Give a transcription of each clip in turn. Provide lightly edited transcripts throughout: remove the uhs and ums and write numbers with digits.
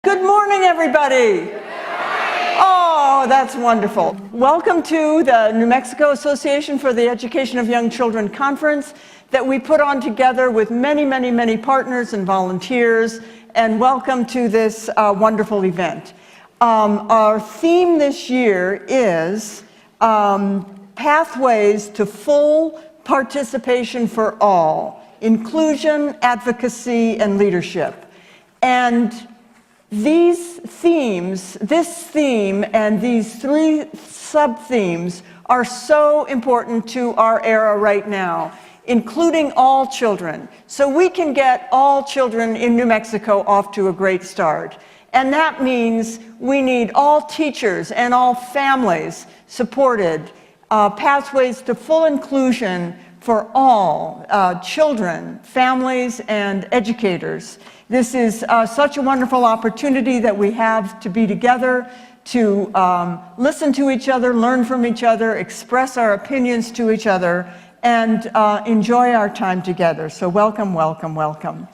Good morning, everybody. Good morning. Oh, that's wonderful. Welcome to the New Mexico Association for the Education of Young Children conference that we put on together with many partners and volunteers, and welcome to this wonderful event. Our theme this year is Pathways to Full Participation for All, Inclusion, Advocacy, and Leadership. And these themes, this theme and these three sub-themes are so important to our era right now, including all children, so we can get all children in New Mexico off to a great start. And that means we need all teachers and all families supported, pathways to full inclusion for all children, families, and educators. This is such a wonderful opportunity that we have to be together, to listen to each other, learn from each other, express our opinions to each other, and enjoy our time together. So welcome, welcome, welcome.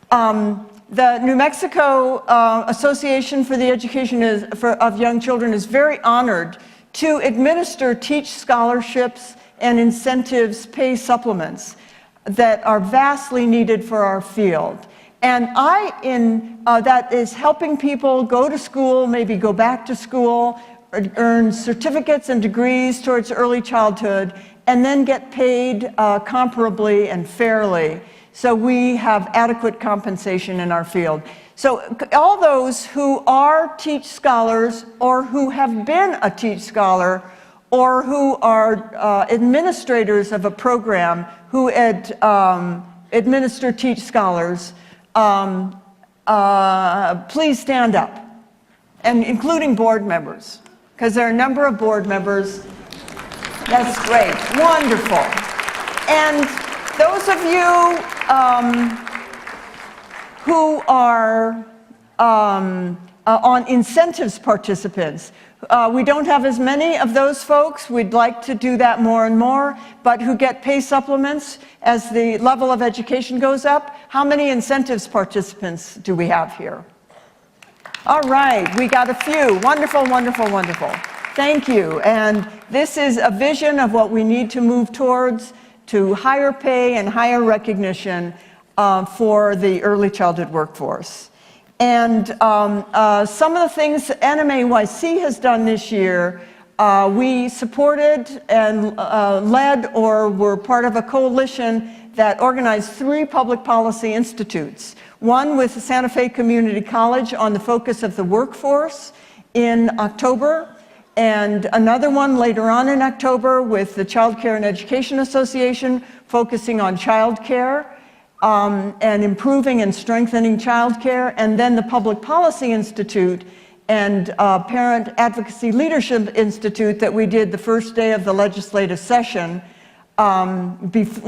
The New Mexico Association for the Education of Young Children is very honored to administer teach scholarships and incentives pay supplements that are vastly needed for our field. And that is helping people go to school, maybe go back to school, earn certificates and degrees towards early childhood, and then get paid comparably and fairly, so we have adequate compensation in our field. So all those who are teach scholars or who have been a teach scholar or who are administrators of a program who administer teach scholars, please stand up, and including board members, because there are a number of board members. That's great, wonderful. And those of you who are on incentives participants, we don't have as many of those folks. We'd like to do that more and more, but who get pay supplements as the level of education goes up. How many incentives participants do we have here? All right, we got a few. Wonderful, wonderful, wonderful. Thank you. And this is a vision of what we need to move towards, to higher pay and higher recognition for the early childhood workforce. And some of the things NMAEYC has done this year, we supported and led or were part of a coalition that organized 3 public policy institutes. One with the Santa Fe Community College on the focus of the workforce in October, and another one later on in October with the Child Care and Education Association focusing on child care. And improving and strengthening childcare, and then the Public Policy Institute and Parent Advocacy Leadership Institute that we did the first day of the legislative session,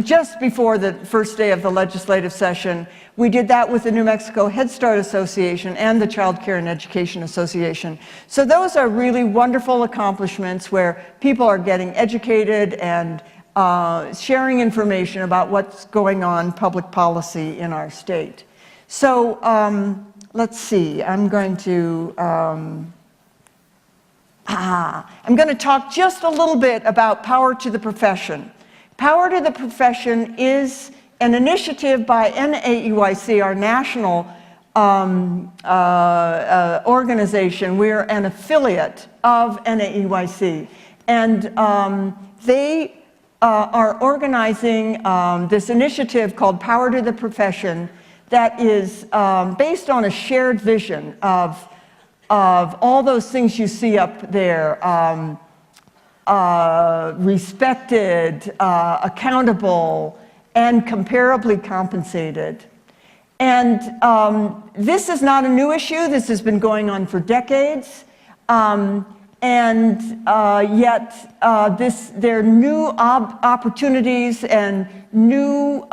just before the first day of the legislative session. We did that with the New Mexico Head Start Association and the Child Care and Education Association. So those are really wonderful accomplishments where people are getting educated and sharing information about what's going on public policy in our state. So let's see, I'm going to talk just a little bit about Power to the Profession. Power to the Profession is an initiative by NMAEYC, our national organization. We're an affiliate of NMAEYC, and they are organizing this initiative called Power to the Profession that is based on a shared vision of all those things you see up there, respected, accountable, and comparably compensated. And this is not a new issue. This has been going on for decades. Yet there are new opportunities and new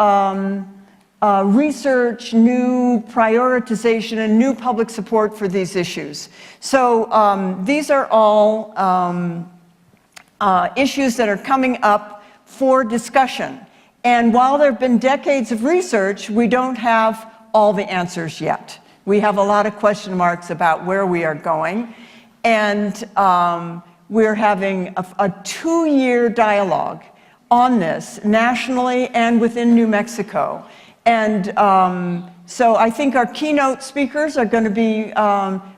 research, new prioritization, and new public support for these issues. So these are all issues that are coming up for discussion. And while there have been decades of research, we don't have all the answers yet. We have a lot of question marks about where we are going. And we're having a 2-year dialogue on this nationally and within New Mexico. And so I think our keynote speakers are going to be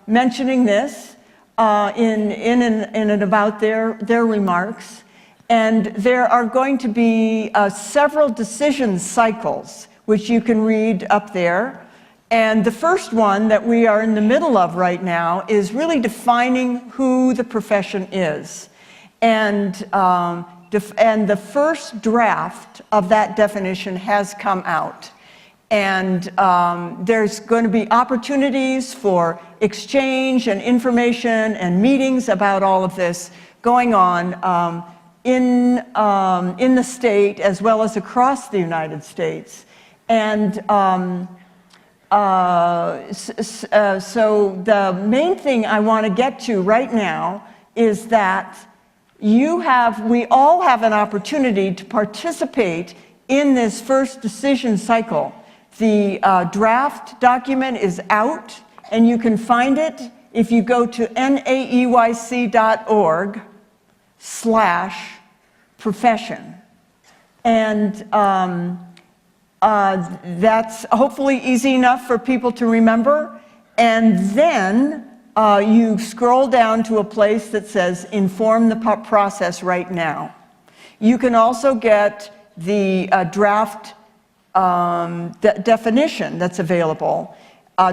mentioning this in and about their remarks. And there are going to be several decision cycles, which you can read up there. And the first one that we are in the middle of right now is really defining who the profession is. And the first draft of that definition has come out. And there's going to be opportunities for exchange and information and meetings about all of this going on in the state as well as across the United States. And so the main thing I want to get to right now is that we all have an opportunity to participate in this first decision cycle. The draft document is out, and you can find it if you go to NAEYC.org/profession. And that's hopefully easy enough for people to remember. And then you scroll down to a place that says inform the process right now. You can also get the draft definition that's available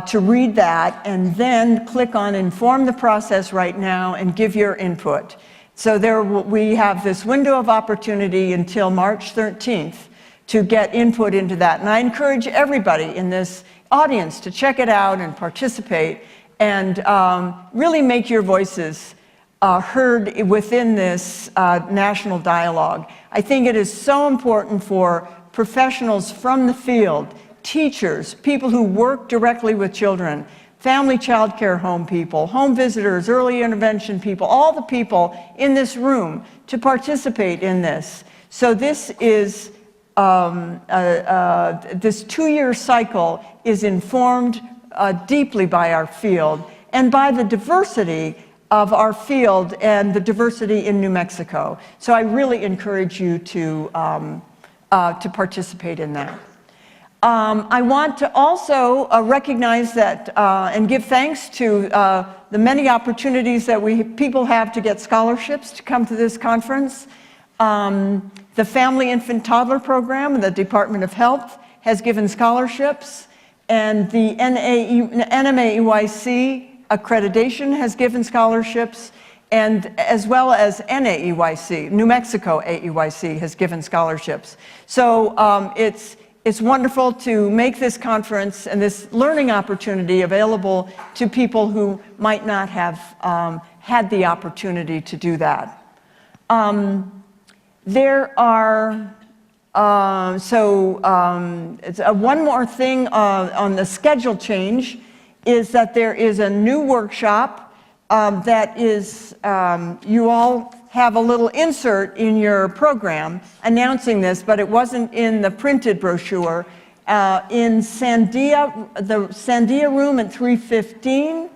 to read that, and then click on inform the process right now and give your input. So we have this window of opportunity until March 13th to get input into that. And I encourage everybody in this audience to check it out and participate and really make your voices heard within this national dialogue. I think it is so important for professionals from the field, teachers, people who work directly with children, family child care home people, home visitors, early intervention people, all the people in this room to participate in this. So this is this 2-year cycle is informed deeply by our field and by the diversity of our field and the diversity in New Mexico. So I really encourage you to participate in that. I want to also recognize that and give thanks to the many opportunities that people have to get scholarships to come to this conference. The Family Infant Toddler Program, the Department of Health, has given scholarships, and the NMAEYC accreditation has given scholarships, and as well as NAEYC, New Mexico AEYC, has given scholarships. So it's wonderful to make this conference and this learning opportunity available to people who might not have had the opportunity to do that. There are, one more thing on the schedule change is that there is a new workshop that is, you all have a little insert in your program announcing this, but it wasn't in the printed brochure. In the Sandia room at 315,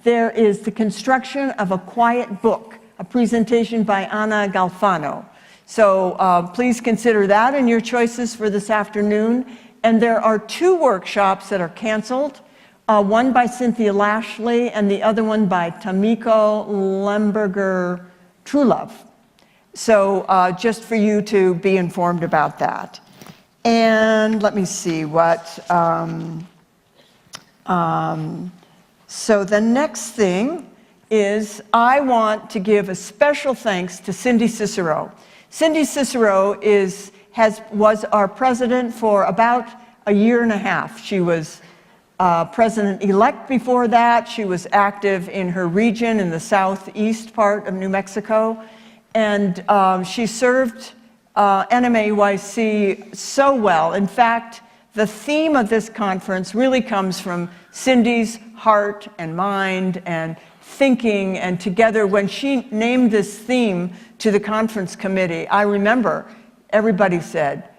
there is the construction of a quiet book, a presentation by Ana Galfano. So please consider that in your choices for this afternoon. And there are 2 workshops that are canceled, one by Cynthia Lashley and the other one by Tamiko Lemberger-Trulove. So just for you to be informed about that. And let me see what, so the next thing is I want to give a special thanks to Cindy Cicero. Cindy Cicero was our president for about a year and a half. She was president-elect before that. She was active in her region in the southeast part of New Mexico. And she served NMAEYC so well. In fact, the theme of this conference really comes from Cindy's heart and mind and thinking, and together when she named this theme to the conference committee, I remember everybody said,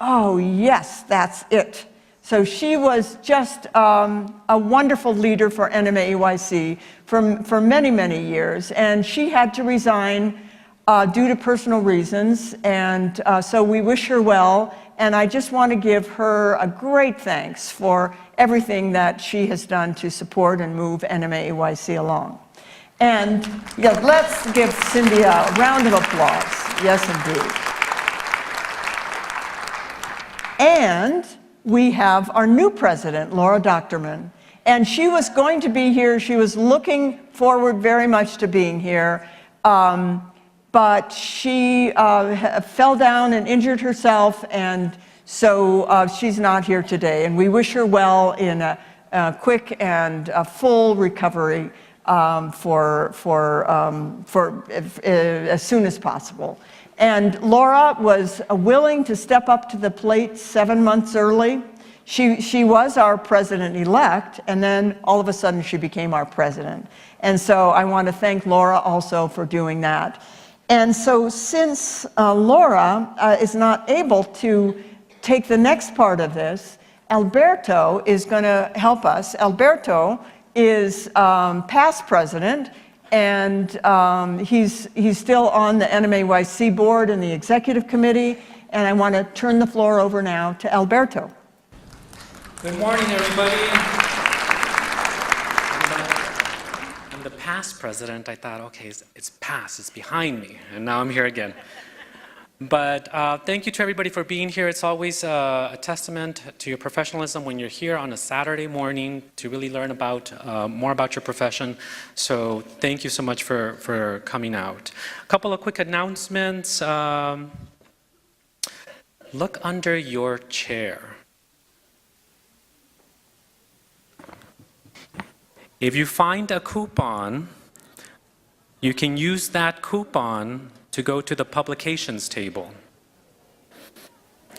oh yes, that's it. So she was just a wonderful leader for NMAEYC for many, many years. And she had to resign due to personal reasons. And so we wish her well. And I just want to give her a great thanks for everything that she has done to support and move NMAEYC along. And yeah, let's give Cindy a round of applause. Yes, indeed. And we have our new president, Laura Doctorman. And she was going to be here. She was looking forward very much to being here. But she fell down and injured herself, and so she's not here today. And we wish her well in a quick and full recovery as soon as possible. And Laura was willing to step up to the plate 7 months early. She was our president-elect, and then all of a sudden she became our president. And so I want to thank Laura also for doing that. And so since Laura is not able to take the next part of this, Alberto is going to help us. Alberto is past president, and he's still on the NMAEYC board and the executive committee. And I want to turn the floor over now to Alberto. Good morning, everybody. I'm the past president. I thought, okay, it's past, it's behind me, and now I'm here again. But thank you to everybody for being here. It's always a testament to your professionalism when you're here on a Saturday morning to really learn about more about your profession. So thank you so much for coming out. A couple of quick announcements. Look under your chair. If you find a coupon, you can use that coupon to go to the publications table.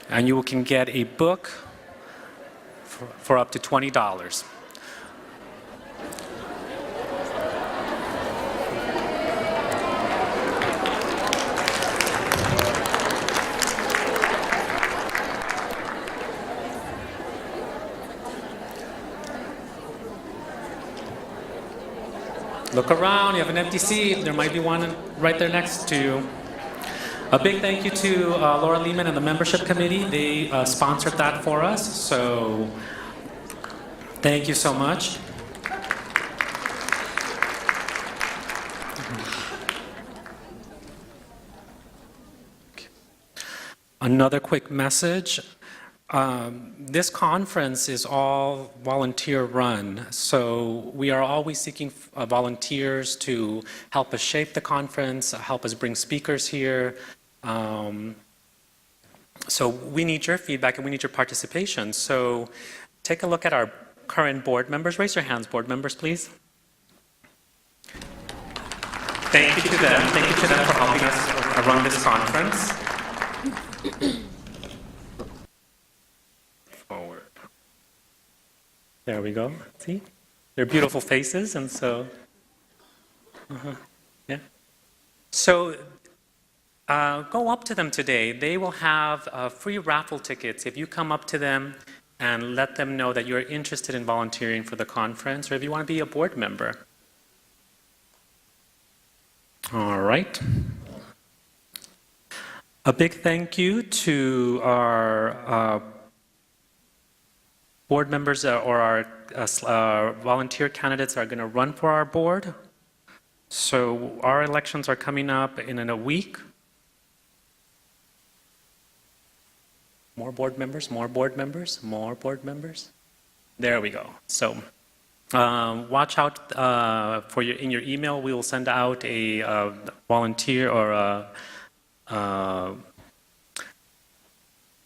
And you can get a book for up to $20. Look around, you have an empty seat. There might be one right there next to you. A big thank you to Laura Lehman and the membership committee. They sponsored that for us, so thank you so much. Another quick message. This conference is all volunteer run, so we are always seeking volunteers to help us shape the conference, help us bring speakers here. So we need your feedback and we need your participation. So take a look at our current board members. Raise your hands, board members, please. Thank you to them. Thank you to them for helping us run this conference. Forward. There we go. See? They're beautiful faces, and so, yeah. So go up to them today. They will have free raffle tickets if you come up to them and let them know that you're interested in volunteering for the conference, or if you want to be a board member. All right. A big thank you to our board members or our volunteer candidates that are going to run for our board. So our elections are coming up in a week. More board members, more board members, more board members. There we go. So watch out for in your email. We will send out a volunteer or a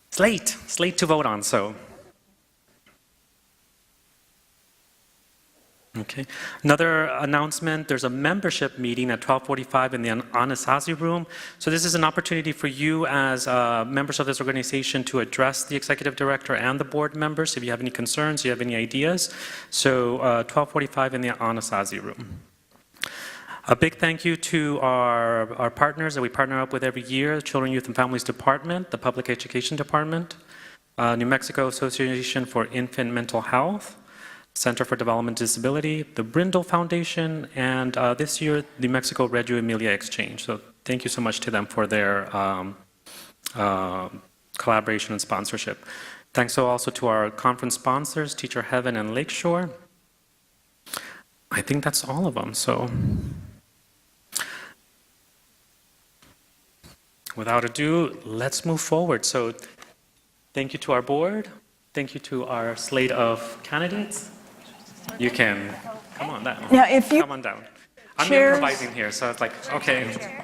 slate to vote on. So. Okay. Another announcement, there's a membership meeting at 12:45 in the Anasazi room. So this is an opportunity for you as members of this organization to address the executive director and the board members if you have any concerns, you have any ideas. So 12:45 in the Anasazi room. A big thank you to our partners that we partner up with every year, the Children, Youth, and Families Department, the Public Education Department. New Mexico Association for Infant Mental Health, Center for Development Disability, the Brindle Foundation, and this year, New Mexico Reggio Emilia Exchange. So thank you so much to them for their collaboration and sponsorship. Thanks also to our conference sponsors, Teacher Heaven and Lakeshore. I think that's all of them. So without ado, let's move forward. So thank you to our board. Thank you to our slate of candidates. You can come on down. Now, if you come on down. I'm chairs- improvising here, so it's like, okay.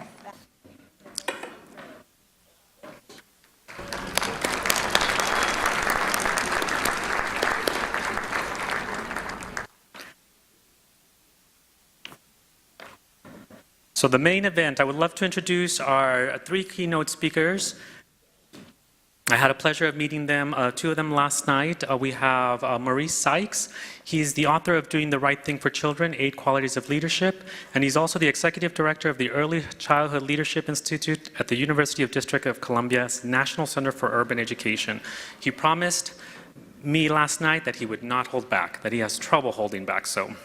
So the main event, I would love to introduce our 3 keynote speakers. I had a pleasure of meeting them, 2 of them last night. We have Maurice Sykes. He's the author of Doing the Right Thing for Children, 8 Qualities of Leadership, and he's also the executive director of the Early Childhood Leadership Institute at the University of District of Columbia's National Center for Urban Education. He promised me last night that he would not hold back, that he has trouble holding back, so.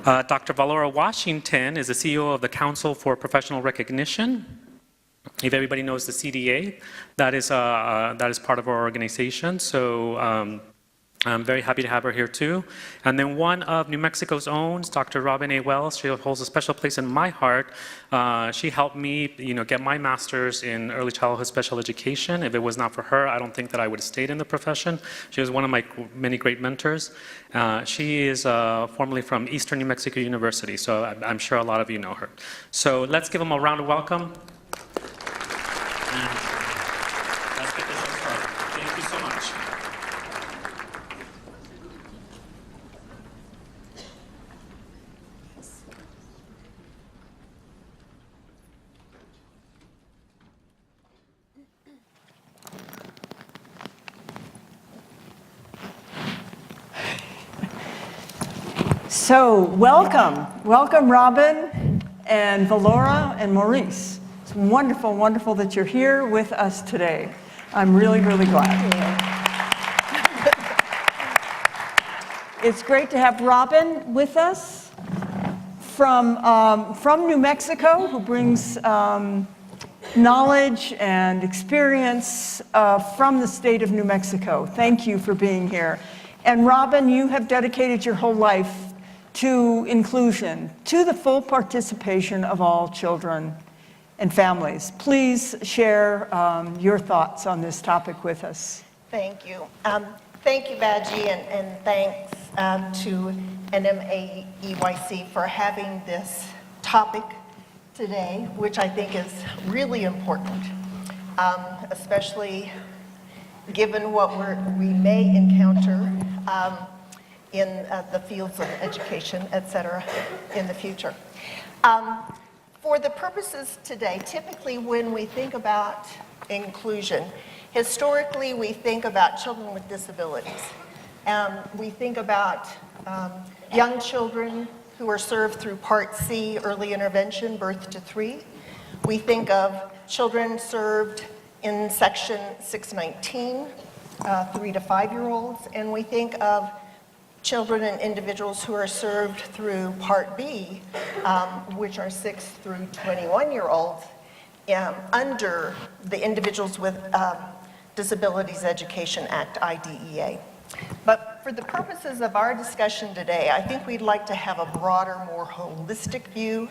Dr. Valora Washington is the CEO of the Council for Professional Recognition. If everybody knows the CDA, that is part of our organization. So I'm very happy to have her here too. And then one of New Mexico's own, Dr. Robin A. Wells. She holds a special place in my heart. She helped me, get my master's in early childhood special education. If it was not for her, I don't think that I would have stayed in the profession. She was one of my many great mentors. She is formerly from Eastern New Mexico University, so I'm sure a lot of you know her. So let's give them a round of welcome. Let's get this one started. Thank you so much. So, welcome. Welcome, Robin and Valora and Maurice. It's wonderful, wonderful that you're here with us today. I'm really, really glad. It's great to have Robin with us from New Mexico, who brings knowledge and experience from the state of New Mexico. Thank you for being here. And Robin, you have dedicated your whole life to inclusion, to the full participation of all children and families. Please share your thoughts on this topic with us. Thank you. Thank you, Badgie, and thanks to NMAEYC for having this topic today, which I think is really important, especially given what we may encounter in the fields of education, et cetera, in the future. For the purposes today, typically when we think about inclusion, historically we think about children with disabilities. We think about young children who are served through Part C, early intervention, birth to 3. We think of children served in Section 619, 3 to 5-year-olds, and we think of children and individuals who are served through Part B, which are 6 through 21-year-olds, under the Individuals with Disabilities Education Act, IDEA. But for the purposes of our discussion today, I think we'd like to have a broader, more holistic view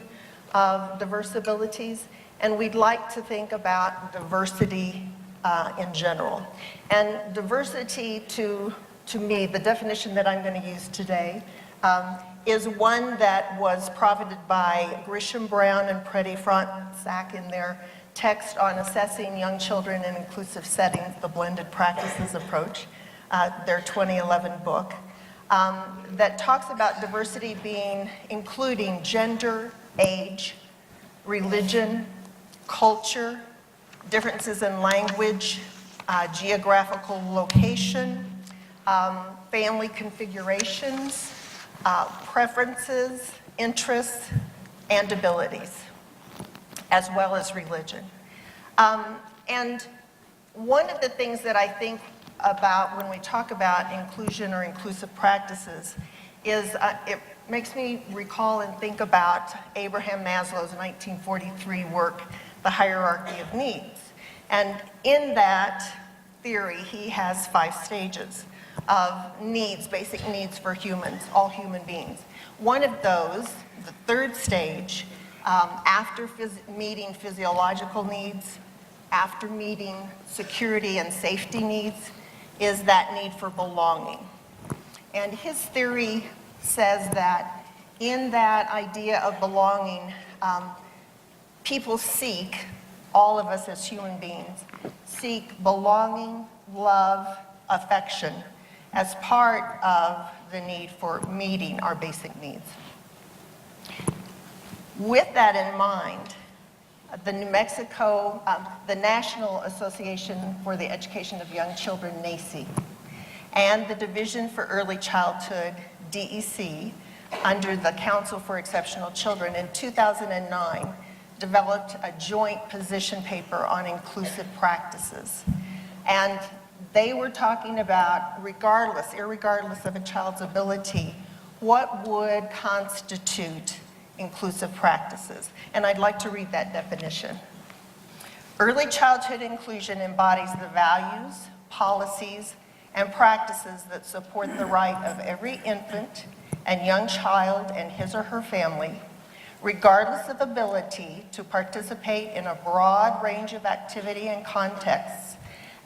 of diverse abilities, and we'd like to think about diversity in general. And diversity, to me, the definition that I'm going to use today is one that was provided by Grisham, Brown, and Preddy-Fronsack in their text on assessing young children in inclusive settings, the blended practices approach, their 2011 book, that talks about diversity including gender, age, religion, culture, differences in language, geographical location, family configurations, preferences, interests, and abilities, as well as religion. And One of the things that I think about when we talk about inclusion or inclusive practices is it makes me recall and think about Abraham Maslow's 1943 work, The Hierarchy of Needs. And in that theory, he has 5 stages of needs, basic needs for humans, all human beings. One of those, the 3rd stage, after meeting physiological needs, after meeting security and safety needs, is that need for belonging. And his theory says that in that idea of belonging, people seek, all of us as human beings, seek belonging, love, affection as part of the need for meeting our basic needs. With that in mind, the New Mexico, the National Association for the Education of Young Children, NAEYC, and the Division for Early Childhood, DEC, under the Council for Exceptional Children in 2009, developed a joint position paper on inclusive practices. And they were talking about, irregardless of a child's ability, what would constitute inclusive practices. And I'd like to read that definition. Early childhood inclusion embodies the values, policies, and practices that support the right of every infant and young child and his or her family, regardless of ability, to participate in a broad range of activity and contexts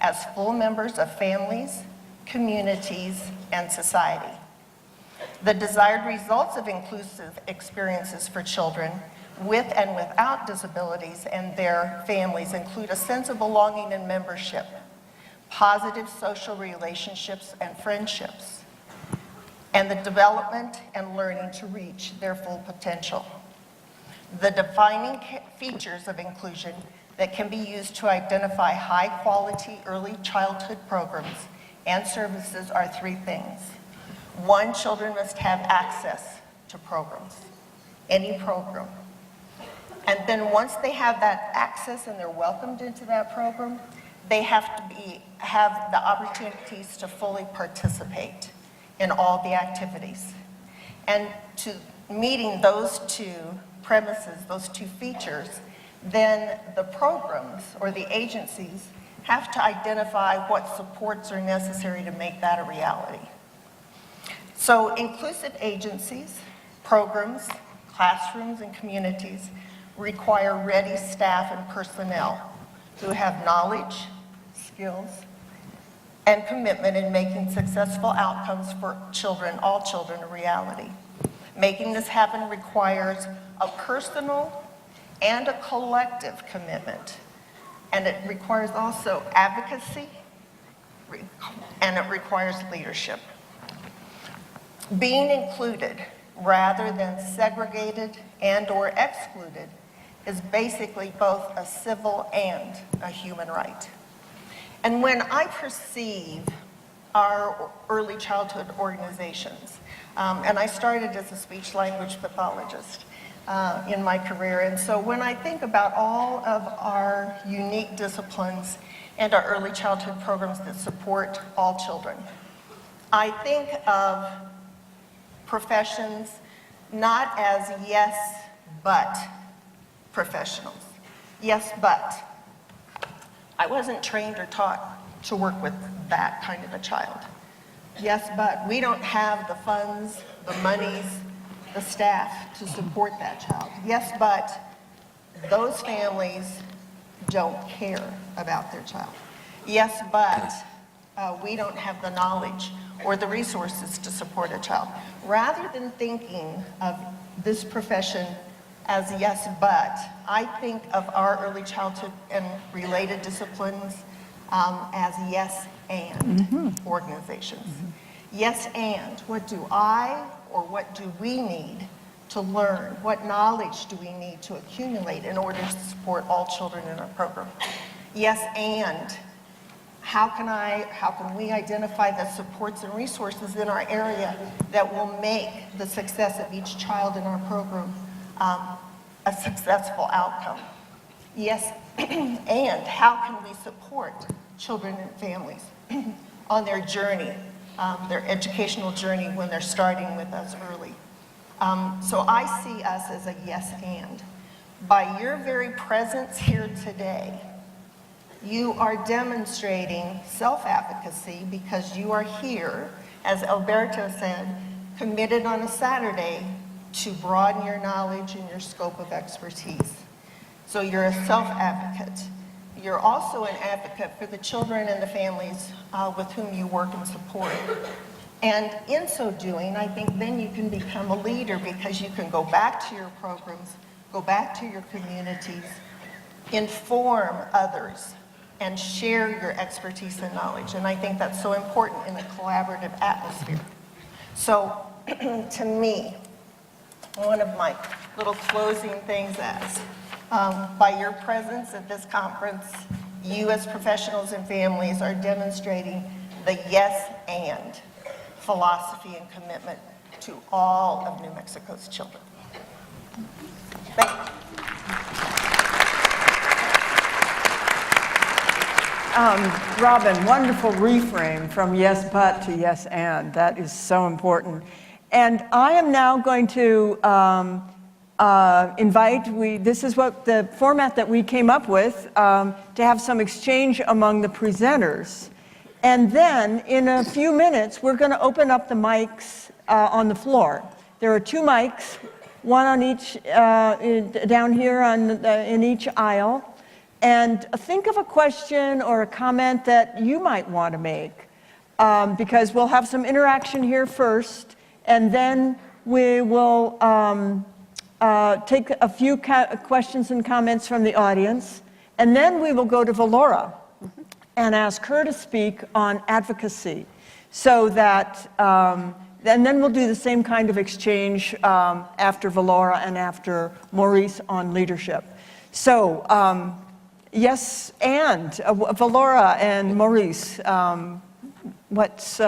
as full members of families, communities, and society. The desired results of inclusive experiences for children with and without disabilities and their families include a sense of belonging and membership, positive social relationships and friendships, and the development and learning to reach their full potential. The defining features of inclusion that can be used to identify high-quality early childhood programs and services are 3 things. 1, children must have access to programs, any program. And then once they have that access and they're welcomed into that program, they have to have the opportunities to fully participate in all the activities. And to meeting those 2 premises, those 2 features, then the programs or the agencies have to identify what supports are necessary to make that a reality. So inclusive agencies, programs, classrooms, and communities require ready staff and personnel who have knowledge, skills, and commitment in making successful outcomes for children, all children, a reality. Making this happen requires a personal and a collective commitment. And it requires also advocacy, and it requires leadership. Being included rather than segregated and or excluded is basically both a civil and a human right. And when I perceive our early childhood organizations, and I started as a speech language pathologist in my career, and so when I think about all of our unique disciplines and our early childhood programs that support all children, I think of professions not as yes, but professionals. Yes, but. I wasn't trained or taught to work with that kind of a child. Yes, but we don't have the funds, the monies, the staff to support that child. Yes, but those families don't care about their child. Yes, but we don't have the knowledge or the resources to support a child. Rather than thinking of this profession as yes, but, I think of our early childhood and related disciplines as yes, and organizations. Yes, and, what do I or what do we need to learn? What knowledge do we need to accumulate in order to support all children in our program? Yes, and, how can we identify the supports and resources in our area that will make the success of each child in our program a successful outcome? Yes, and how can we support children and families on their journey, their educational journey when they're starting with us early. So I see us as a yes and. By your very presence here today, you are demonstrating self-advocacy because you are here, as Alberto said, committed on a Saturday to broaden your knowledge and your scope of expertise. So you're a self-advocate. You're also an advocate for the children and the families with whom you work and support. And in so doing, I think then you can become a leader because you can go back to your programs, go back to your communities, inform others, and share your expertise and knowledge. And I think that's so important in a collaborative atmosphere. So to me, one of my little closing things is, by your presence at this conference, you as professionals and families are demonstrating the yes and philosophy and commitment to all of New Mexico's children. Thank you. Robin, wonderful reframe from yes but to yes and. That is so important. And I am now going to this is what the format that we came up with, to have some exchange among the presenters. And then in a few minutes, we're going to open up the mics on the floor. There are 2 mics, one on each, down here in each aisle. And think of a question or a comment that you might want to make, because we'll have some interaction here first, and then we will take a few questions and comments from the audience, and then we will go to Valora and ask her to speak on advocacy, so that, and then we'll do the same kind of exchange after Valora and after Maurice on leadership. So, yes, and Valora and Maurice, what's...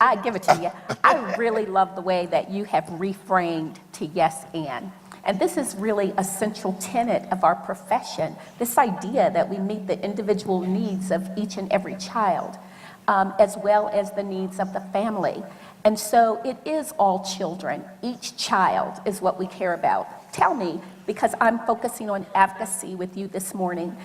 I give it to you. I really love the way that you have reframed to yes and this is really a central tenet of our profession, this idea that we meet the individual needs of each and every child, as well as the needs of the family. And so it is all children. Each child is what we care about. Tell me, because I'm focusing on advocacy with you this morning,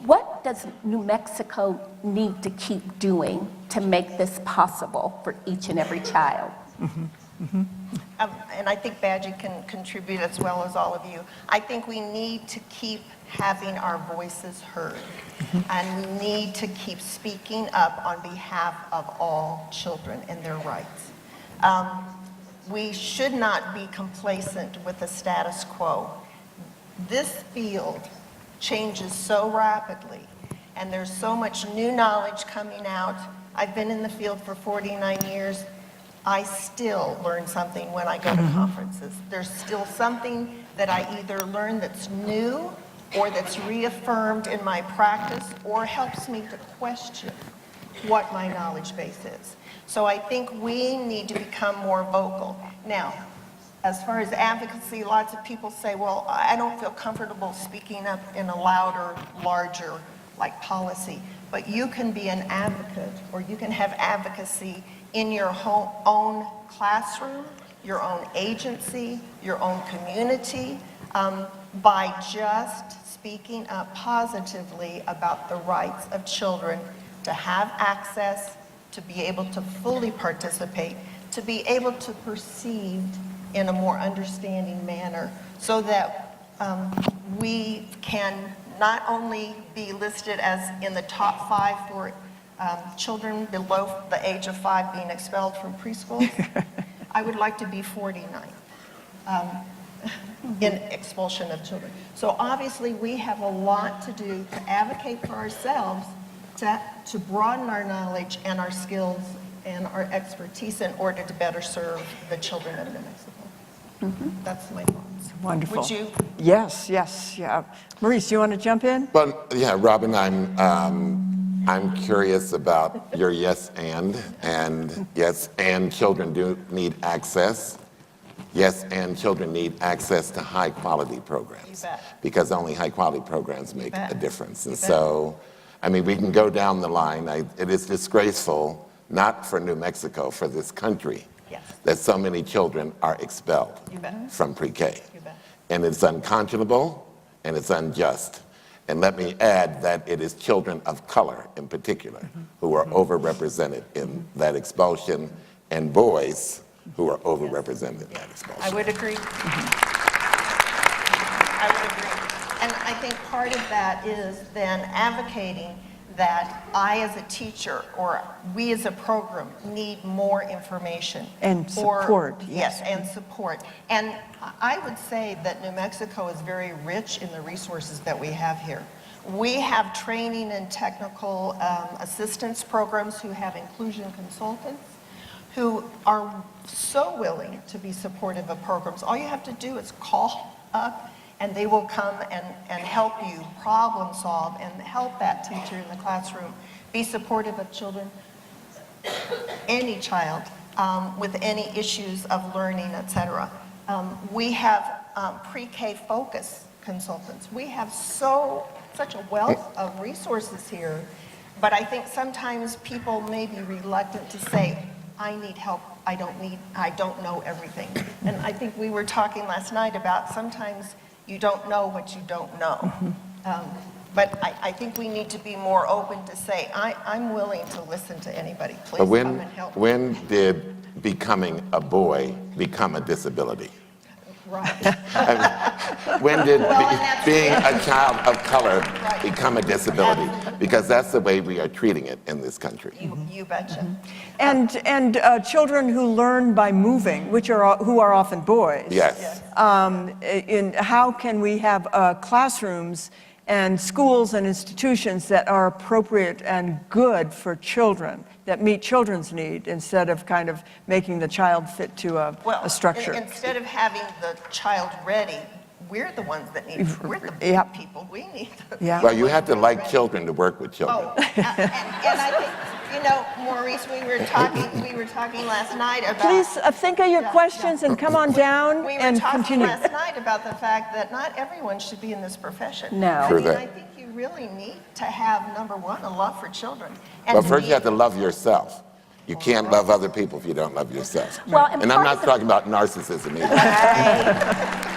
what does New Mexico need to keep doing to make this possible for each and every child? Mm-hmm. Mm-hmm. And I think Badgie can contribute as well as all of you. I think we need to keep having our voices heard. Mm-hmm. And we need to keep speaking up on behalf of all children and their rights. We should not be complacent with the status quo. This field changes so rapidly, and there's so much new knowledge coming out. I've been in the field for 49 years. I still learn something when I go to conferences. There's still something that I either learn that's new or that's reaffirmed in my practice or helps me to question what my knowledge base is. So I think we need to become more vocal. Now, as far as advocacy, lots of people say, well, I don't feel comfortable speaking up in a louder, larger, like policy. But you can be an advocate, or you can have advocacy in your own classroom, your own agency, your own community, by just speaking up positively about the rights of children to have access, to be able to fully participate, to be able to perceive in a more understanding manner, so that we can not only be listed as in the top 5 for children below the age of 5 being expelled from preschool. I would like to be 49 in expulsion of children. So obviously we have a lot to do to advocate for ourselves, to broaden our knowledge and our skills and our expertise in order to better serve the children of New Mexico. Mm-hmm. That's my thoughts. Wonderful. Would you? Yes, yes, yeah. Maurice, you want to jump in? Well, yeah, Robin, I'm curious about your yes and yes, and children do need access. Yes, and children need access to high quality programs. You bet. Because only high quality programs make bet. a difference. And You bet. so I mean, we can go down the line. It is disgraceful, not for New Mexico, for this country, Yes. that so many children are expelled You bet. from pre-K. You bet. And it's unconscionable and it's unjust. And let me add that it is children of color in particular who are overrepresented in that expulsion, and boys who are overrepresented in that expulsion. I would agree. I would agree. And I think part of that is then advocating that I as a teacher or we as a program need more information. And support, yes. Yes, and support. And I would say that New Mexico is very rich in the resources that we have here. We have training and technical assistance programs who have inclusion consultants who are so willing to be supportive of programs. All you have to do is call up and they will come and help you problem solve and help that teacher in the classroom be supportive of children, any child with any issues of learning, etc. We have pre-K focus consultants. We have such a wealth of resources here, but I think sometimes people may be reluctant to say, I need help, I don't know everything. And I think we were talking last night about sometimes you don't know what you don't know. But I think we need to be more open to say, I'm willing to listen to anybody. Please But come and help. when did becoming a boy become a disability? Right. When did Well, and that's- being a child of color Right. become a disability? Because that's the way we are treating it in this country. You betcha. And children who learn by moving, who are often boys. Yes. In how can we have classrooms and schools and institutions that are appropriate and good for children, that meet children's need, instead of kind of making the child fit to a structure. Instead of having the child ready, we're the ones that need, we're the Yep. people, we need the Yeah. Well, you have to like children to work with children. Oh, and I think, Maurice, we were talking last night about. Please think of your Yeah, questions and come on down We were and talking continue. last night about the fact that not everyone should be in this profession. No. I True mean, that. I think you really need to have, number one, a love for children. And Well, to first be- you have to love yourself. You can't love other people if you don't love yourself. Well, and And I'm part not of the- talking about narcissism either.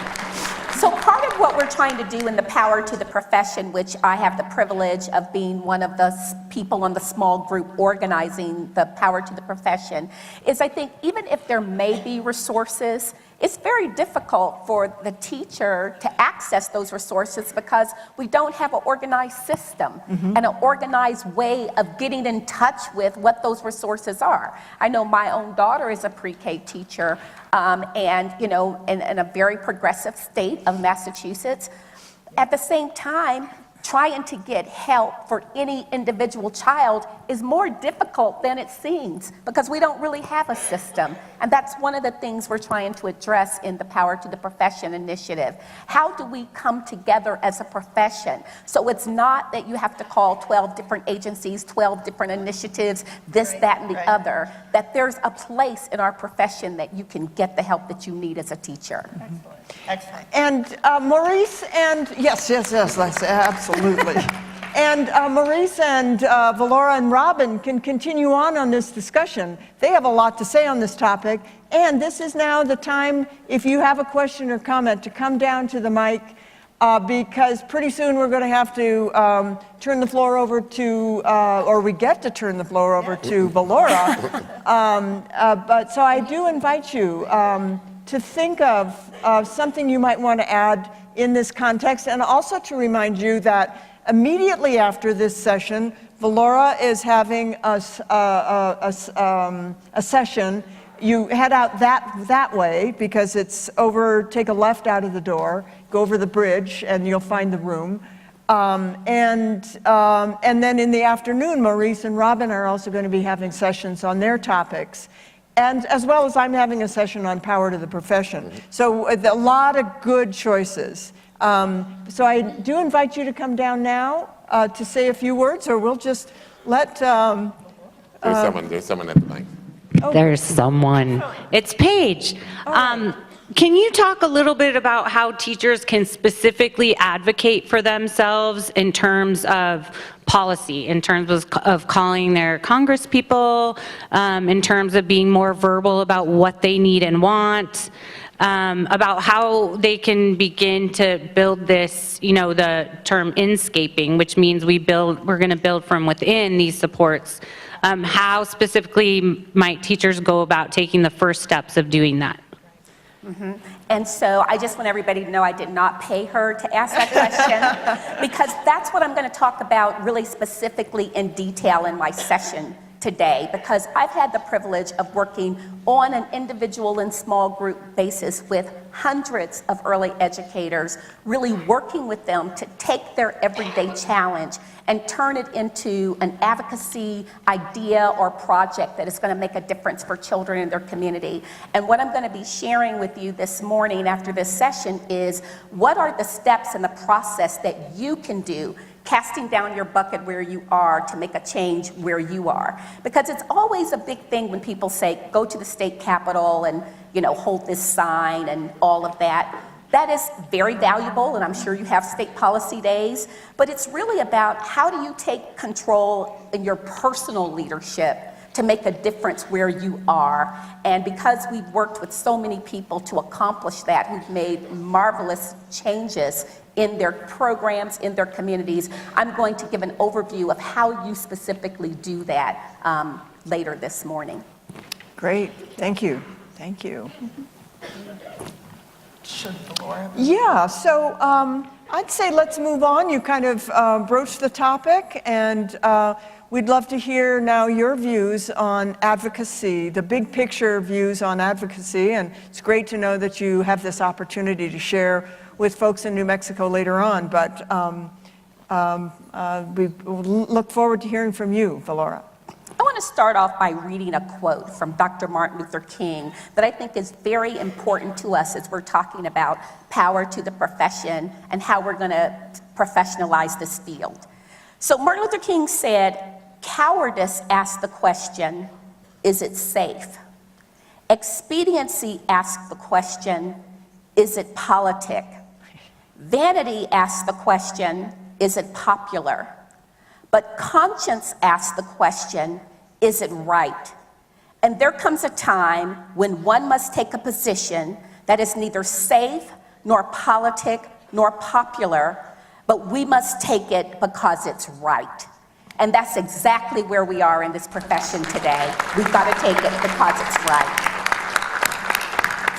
So part of what we're trying to do in the Power to the Profession, which I have the privilege of being one of the people on the small group organizing the Power to the Profession, is I think even if there may be resources, it's very difficult for the teacher to access those resources because we don't have an organized system and an organized way of getting in touch with what those resources are. I know my own daughter is a pre-K teacher, and in a very progressive state of Massachusetts. At the same time, trying to get help for any individual child is more difficult than it seems because we don't really have a system. And that's one of the things we're trying to address in the Power to the Profession initiative. How do we come together as a profession? So it's not that you have to call 12 different agencies, 12 different initiatives, this, that, and the right. other, that there's a place in our profession that you can get the help that you need as a teacher. Excellent. And Maurice and, yes, that's absolutely. And Maurice and Valora and Robin can continue on this discussion. They have a lot to say on this topic. And this is now the time, if you have a question or comment, to come down to the mic because pretty soon we're going to have to turn the floor over to, or we get to turn the floor over to Valora. But so I do invite you to think of something you might want to add in this context, and also to remind you that immediately after this session, Valora is having a session. You head out that way because it's over, take a left out of the door, go over the bridge, and you'll find the room. And then in the afternoon, Maurice and Robin are also going to be having sessions on their topics. And as well as I'm having a session on Power to the Profession. So a lot of good choices. So I do invite you to come down now to say a few words, or we'll just let... There's someone at the mic. There's someone. It's Paige. Can you talk a little bit about how teachers can specifically advocate for themselves in terms of policy, in terms of calling their congresspeople, in terms of being more verbal about what they need and want, about how they can begin to build this, you know, the term inscaping, which means we're going to build from within these supports. How specifically might teachers go about taking the first steps of doing that? And so I just want everybody to know I did not pay her to ask that question because that's what I'm going to talk about really specifically in detail in my session today, because I've had the privilege of working on an individual and small group basis with hundreds of early educators, really working with them to take their everyday challenge and turn it into an advocacy idea or project that is going to make a difference for children in their community. And what I'm going to be sharing with you this morning after this session is what are the steps in the process that you can do, casting down your bucket where you are to make a change where you are. Because it's always a big thing when people say, go to the state capitol and, you know, hold this sign and all of that. That is very valuable, and I'm sure you have state policy days, but it's really about how do you take control in your personal leadership to make a difference where you are. And because we've worked with so many people to accomplish that, who've made marvelous changes in their programs, in their communities, I'm going to give an overview of how you specifically do that later this morning. Great, thank you, thank you. Should Valora? Yeah, so I'd say let's move on. You kind of broached the topic, and we'd love to hear now your views on advocacy, the big picture views on advocacy, and it's great to know that you have this opportunity to share with folks in New Mexico later on, but we look forward to hearing from you, Valora. I want to start off by reading a quote from Dr. Martin Luther King that I think is very important to us as we're talking about power to the profession and how we're going to professionalize this field. So Martin Luther King said, "Cowardice asks the question, is it safe? Expediency asks the question, is it politic? Vanity asks the question, is it popular? But conscience asks the question, is it right? And there comes a time when one must take a position that is neither safe, nor politic, nor popular, but we must take it because it's right." And that's exactly where we are in this profession today. We've got to take it because it's right.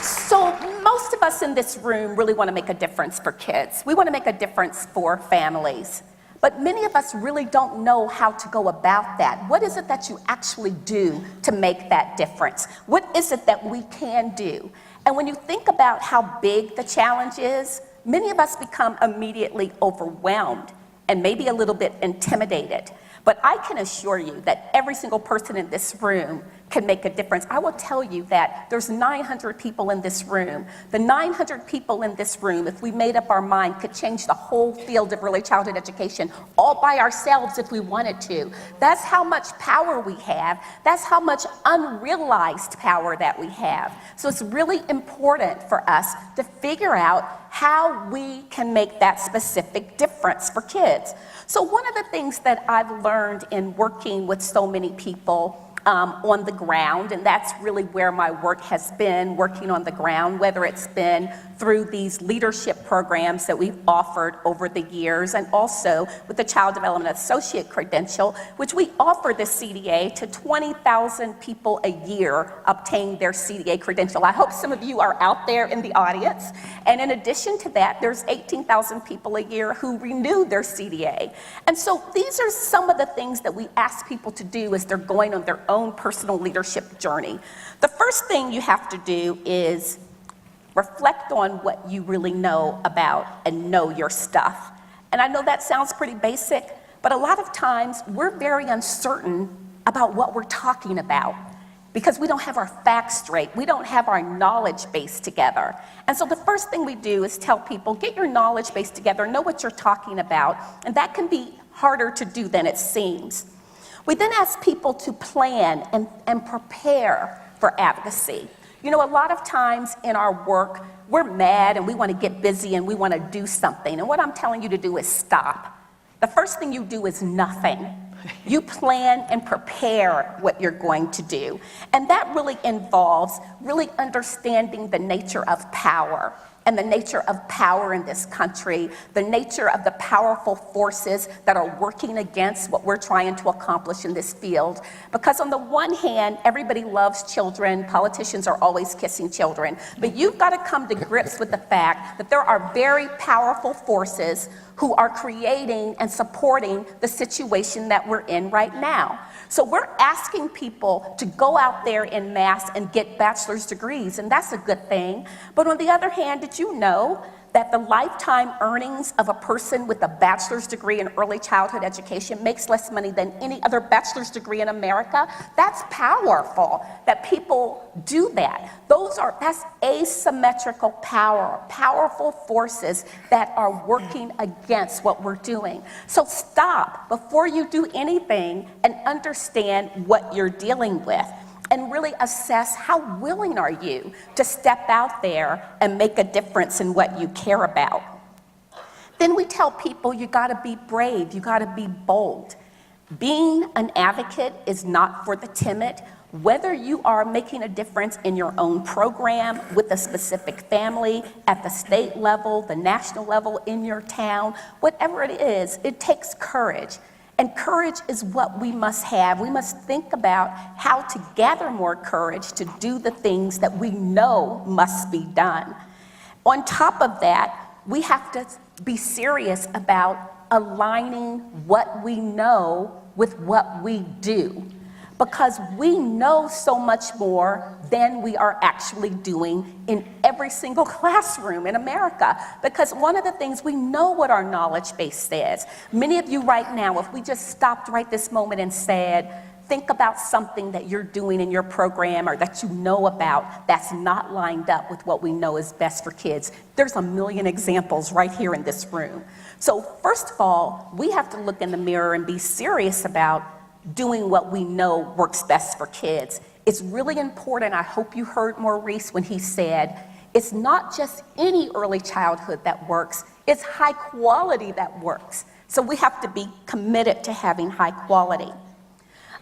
So most of us in this room really want to make a difference for kids. We want to make a difference for families. But many of us really don't know how to go about that. What is it that you actually do to make that difference? What is it that we can do? And when you think about how big the challenge is, many of us become immediately overwhelmed and maybe a little bit intimidated. But I can assure you that every single person in this room can make a difference. I will tell you that there's 900 people in this room. The 900 people in this room, if we made up our mind, could change the whole field of early childhood education all by ourselves if we wanted to. That's how much power we have. That's how much unrealized power that we have. So it's really important for us to figure out how we can make that specific difference for kids. So one of the things that I've learned in working with so many people on the ground, and that's really where my work has been, working on the ground, whether it's been through these leadership programs that we've offered over the years, and also with the Child Development Associate Credential, which we offer the CDA to 20,000 people a year obtain their CDA credential. I hope some of you are out there in the audience. And in addition to that, there's 18,000 people a year who renew their CDA. And so these are some of the things that we ask people to do as they're going on their own personal leadership journey. The first thing you have to do is reflect on what you really know about and know your stuff. And I know that sounds pretty basic, but a lot of times we're very uncertain about what we're talking about because we don't have our facts straight. We don't have our knowledge base together. And so the first thing we do is tell people, get your knowledge base together, know what you're talking about, and that can be harder to do than it seems. We then ask people to plan and prepare for advocacy. You know, a lot of times in our work, we're mad and we want to get busy and we want to do something. And what I'm telling you to do is stop. The first thing you do is nothing. You plan and prepare what you're going to do. And that really involves really understanding the nature of power and the nature of power in this country, the nature of the powerful forces that are working against what we're trying to accomplish in this field. Because on the one hand, everybody loves children, politicians are always kissing children, but you've got to come to grips with the fact that there are very powerful forces who are creating and supporting the situation that we're in right now. So we're asking people to go out there en masse and get bachelor's degrees, and that's a good thing. But on the other hand, did you know that the lifetime earnings of a person with a bachelor's degree in early childhood education makes less money than any other bachelor's degree in America? That's powerful that people do that. That's asymmetrical power, powerful forces that are working against what we're doing. So stop before you do anything and understand what you're dealing with. And really assess how willing are you to step out there and make a difference in what you care about. Then we tell people you gotta be brave, you gotta be bold. Being an advocate is not for the timid. Whether you are making a difference in your own program, with a specific family, at the state level, the national level, in your town, whatever it is, it takes courage. And courage is what we must have. We must think about how to gather more courage to do the things that we know must be done. On top of that, we have to be serious about aligning what we know with what we do, because we know so much more than we are actually doing in every single classroom in America. Because one of the things, we know what our knowledge base says. Many of you right now, if we just stopped right this moment and said, think about something that you're doing in your program or that you know about that's not lined up with what we know is best for kids. There's a million examples right here in this room. So first of all, we have to look in the mirror and be serious about doing what we know works best for kids. It's really important. I hope you heard Maurice when he said, it's not just any early childhood that works, it's high quality that works. So we have to be committed to having high quality.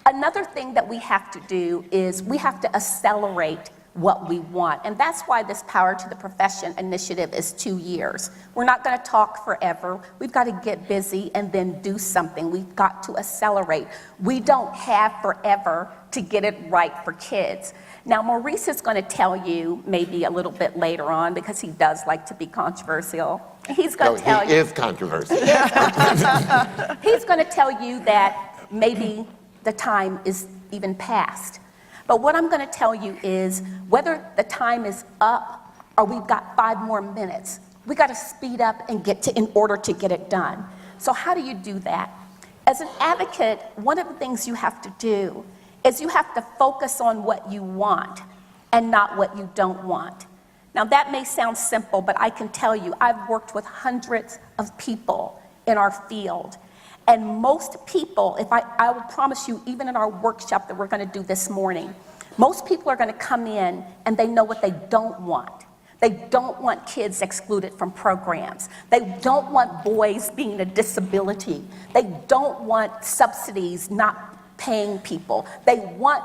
Another thing that we have to do is we have to accelerate what we want. And that's why this Power to the Profession initiative is 2 years. We're not going to talk forever. We've got to get busy and then do something. We've got to accelerate. We don't have forever to get it right for kids. Now, Maurice is going to tell you maybe a little bit later on, because he does like to be controversial. He's going to tell you. He is controversial. He's going to tell you that maybe the time is even past. But what I'm going to tell you is, whether the time is up or we've got 5 more minutes, we got to speed up and in order to get it done. So how do you do that? As an advocate, one of the things you have to do is you have to focus on what you want and not what you don't want. Now that may sound simple, but I can tell you, I've worked with hundreds of people in our field. And most people, I will promise you, even in our workshop that we're going to do this morning, most people are going to come in and they know what they don't want. They don't want kids excluded from programs. They don't want boys being a disability. They don't want subsidies not paying people. They want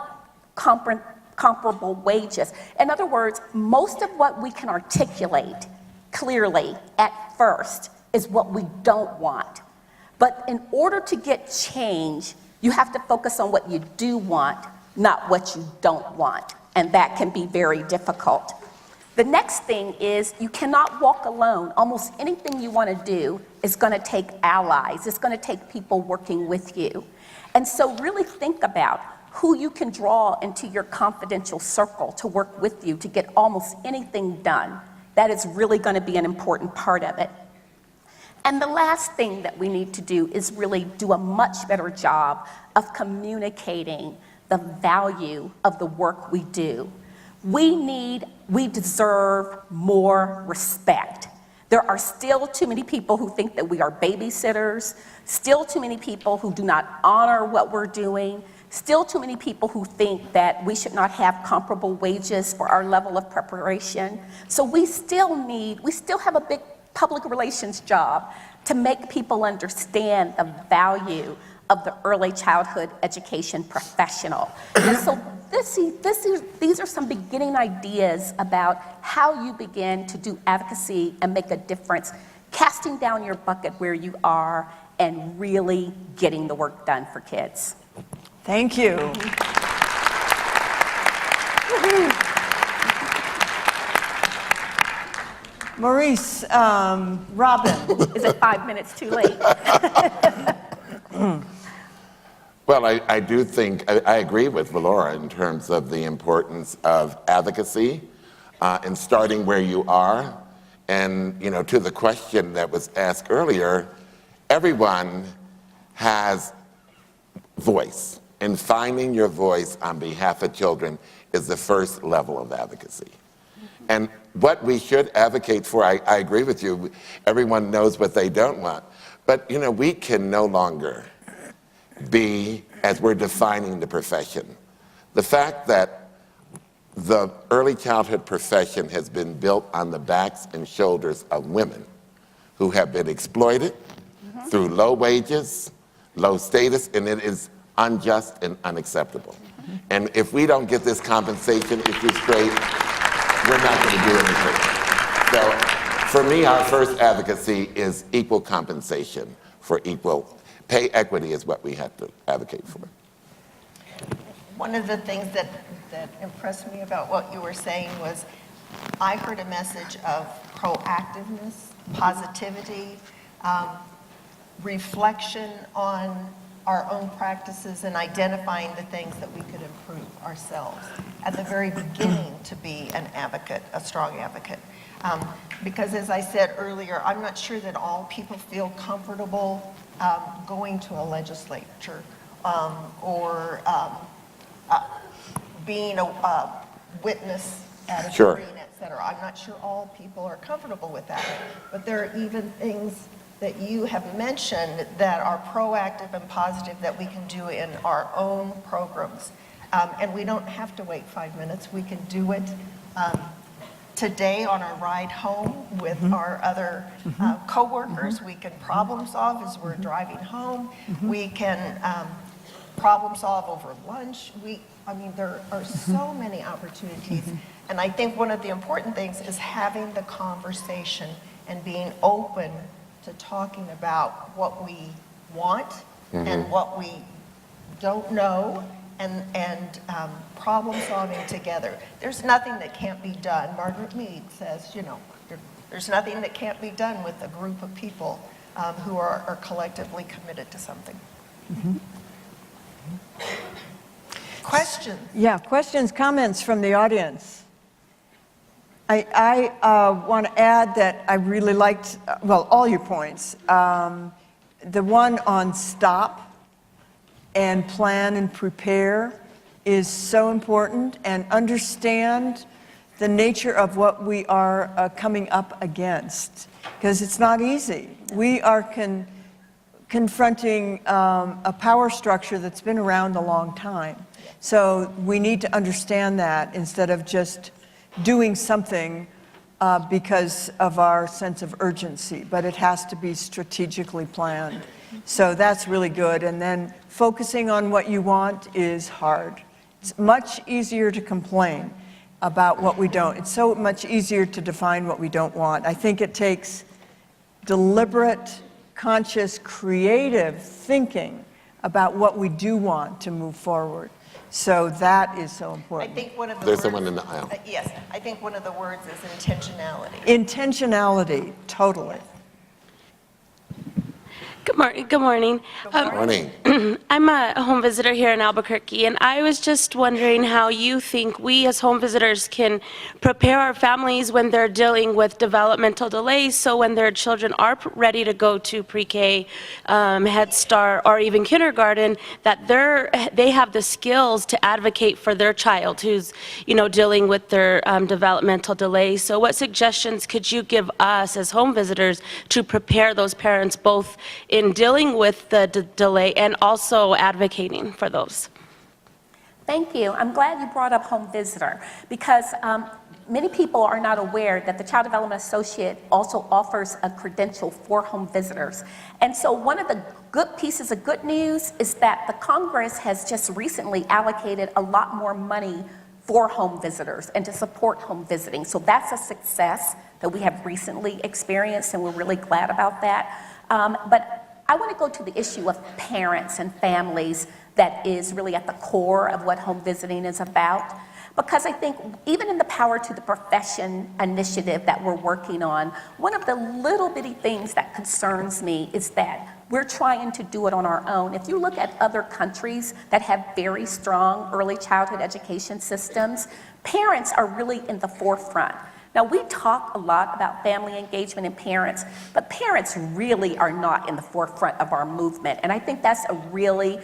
comparable wages. In other words, most of what we can articulate clearly at first is what we don't want. But in order to get change, you have to focus on what you do want, not what you don't want. And that can be very difficult. The next thing is, you cannot walk alone. Almost anything you want to do is going to take allies. It's going to take people working with you. And so really think about who you can draw into your confidential circle to work with you to get almost anything done. That is really going to be an important part of it. And the last thing that we need to do is really do a much better job of communicating the value of the work we do. We deserve more respect. There are still too many people who think that we are babysitters, still too many people who do not honor what we're doing, Still too many people who think that we should not have comparable wages for our level of preparation. So we still have a big public relations job to make people understand the value of the early childhood education professional. And so these are some beginning ideas about how you begin to do advocacy and make a difference, casting down your bucket where you are and really getting the work done for kids. Thank you. Maurice, Robin. Is it 5 minutes too late? Well, I do think, I agree with Valora in terms of the importance of advocacy and starting where you are. And, you know, to the question that was asked earlier, everyone has voice. And finding your voice on behalf of children is the first level of advocacy. And what we should advocate for, I agree with you, everyone knows what they don't want. But, you know, we can no longer be, as we're defining the profession, the fact that the early childhood profession has been built on the backs and shoulders of women who have been exploited through low wages, low status, and it is unjust and unacceptable. And if we don't get this compensation issue straight, we're not going to do anything. So for me, our first advocacy is equal compensation for equal pay. Equity is what we have to advocate for. One of the things that impressed me about what you were saying was I heard a message of proactiveness, positivity, reflection on our own practices and identifying the things that we could improve ourselves at the very beginning to be an advocate, a strong advocate. Because as I said earlier, I'm not sure that all people feel comfortable going to a legislature or being a witness at a hearing, et cetera. I'm not sure all people are comfortable with that. But there are even things that you have mentioned that are proactive and positive that we can do in our own programs. And we don't have to wait 5 minutes. We can do it today on our ride home with our other coworkers. We can problem solve as we're driving home. We can problem solve over lunch. I mean, there are so many opportunities. And I think one of the important things is having the conversation and being open to talking about what we want and what we don't know, and problem solving together. There's nothing that can't be done. Margaret Mead says, you know, there's nothing that can't be done with a group of people who are collectively committed to something. Questions? Yeah, questions, comments from the audience. I want to add that I really liked, well, all your points. The one on stop and plan and prepare is so important, and understand the nature of what we are coming up against, because it's not easy. We are confronting a power structure that's been around a long time. So we need to understand that instead of just doing something because of our sense of urgency, but it has to be strategically planned. So that's really good. And then focusing on what you want is hard. It's much easier to complain about what we don't. It's so much easier to define what we don't want. I think it takes deliberate, conscious, creative thinking about what we do want to move forward. So that is so important. I think one of the There's words, someone in the aisle. Yes, I think one of the words is intentionality. Intentionality, totally. Good morning. Morning. I'm a home visitor here in Albuquerque, and I was just wondering how you think we as home visitors can prepare our families when they're dealing with developmental delays, so when their children are ready to go to pre-K, Head Start, or even kindergarten, that they have the skills to advocate for their child who's, you know, dealing with their developmental delays. So what suggestions could you give us as home visitors to prepare those parents both in dealing with the delay and also advocating for those? Thank you. I'm glad you brought up home visitor because many people are not aware that the Child Development Associate also offers a credential for home visitors. And so one of the good pieces of good news is that the Congress has just recently allocated a lot more money for home visitors and to support home visiting. So that's a success that we have recently experienced, and we're really glad about that. But I want to go to the issue of parents and families that is really at the core of what home visiting is about. Because I think even in the Power to the Profession initiative that we're working on, one of the little bitty things that concerns me is that we're trying to do it on our own. If you look at other countries that have very strong early childhood education systems, parents are really in the forefront. Now, we talk a lot about family engagement and parents, but parents really are not in the forefront of our movement. And I think that's a really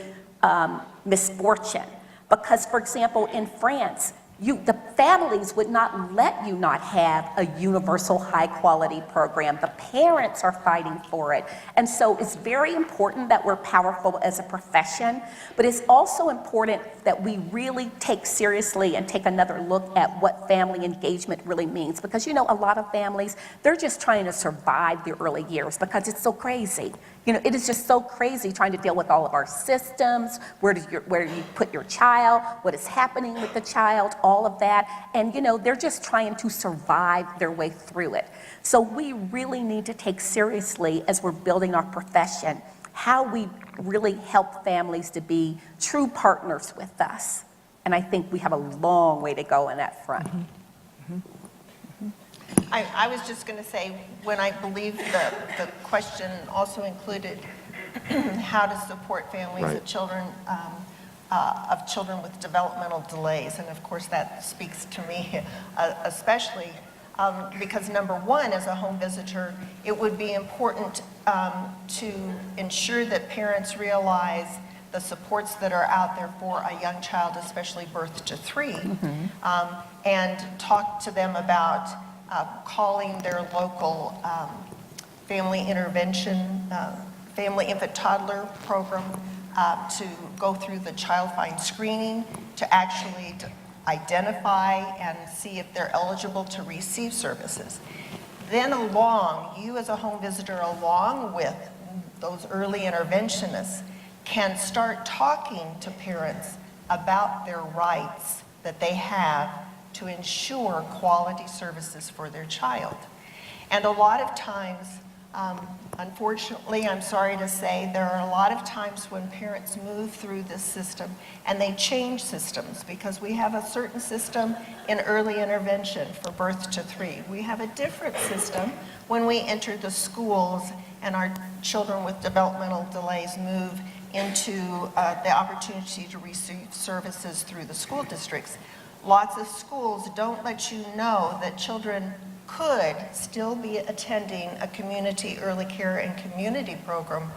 misfortune. Because, for example, in France, the families would not let you not have a universal high-quality program. The parents are fighting for it. And so it's very important that we're powerful as a profession, but it's also important that we really take seriously and take another look at what family engagement really means. Because, you know, a lot of families, they're just trying to survive the early years because it's so crazy. You know, it is just so crazy trying to deal with all of our systems, where do you put your child, what is happening with the child, all of that. And, you know, they're just trying to survive their way through it. So we really need to take seriously, as we're building our profession, how we really help families to be true partners with us. And I think we have a long way to go on that front. Mm-hmm. I was just going to say, when I believe the question also included how to support families Right. of children with developmental delays, and of course that speaks to me especially because number one, as a home visitor, it would be important to ensure that parents realize the supports that are out there for a young child, especially birth to 3, and talk to them about calling their local family intervention, family infant toddler program to go through the child find screening to actually identify and see if they're eligible to receive services. Then you as a home visitor, along with those early interventionists, can start talking to parents about their rights that they have to ensure quality services for their child. And a lot of times, unfortunately, I'm sorry to say, there are a lot of times when parents move through this system and they change systems, because we have a certain system in early intervention for birth to 3. We have a different system when we enter the schools and our children with developmental delays move into the opportunity to receive services through the school districts. Lots of schools don't let you know that children could still be attending a community early care and community program,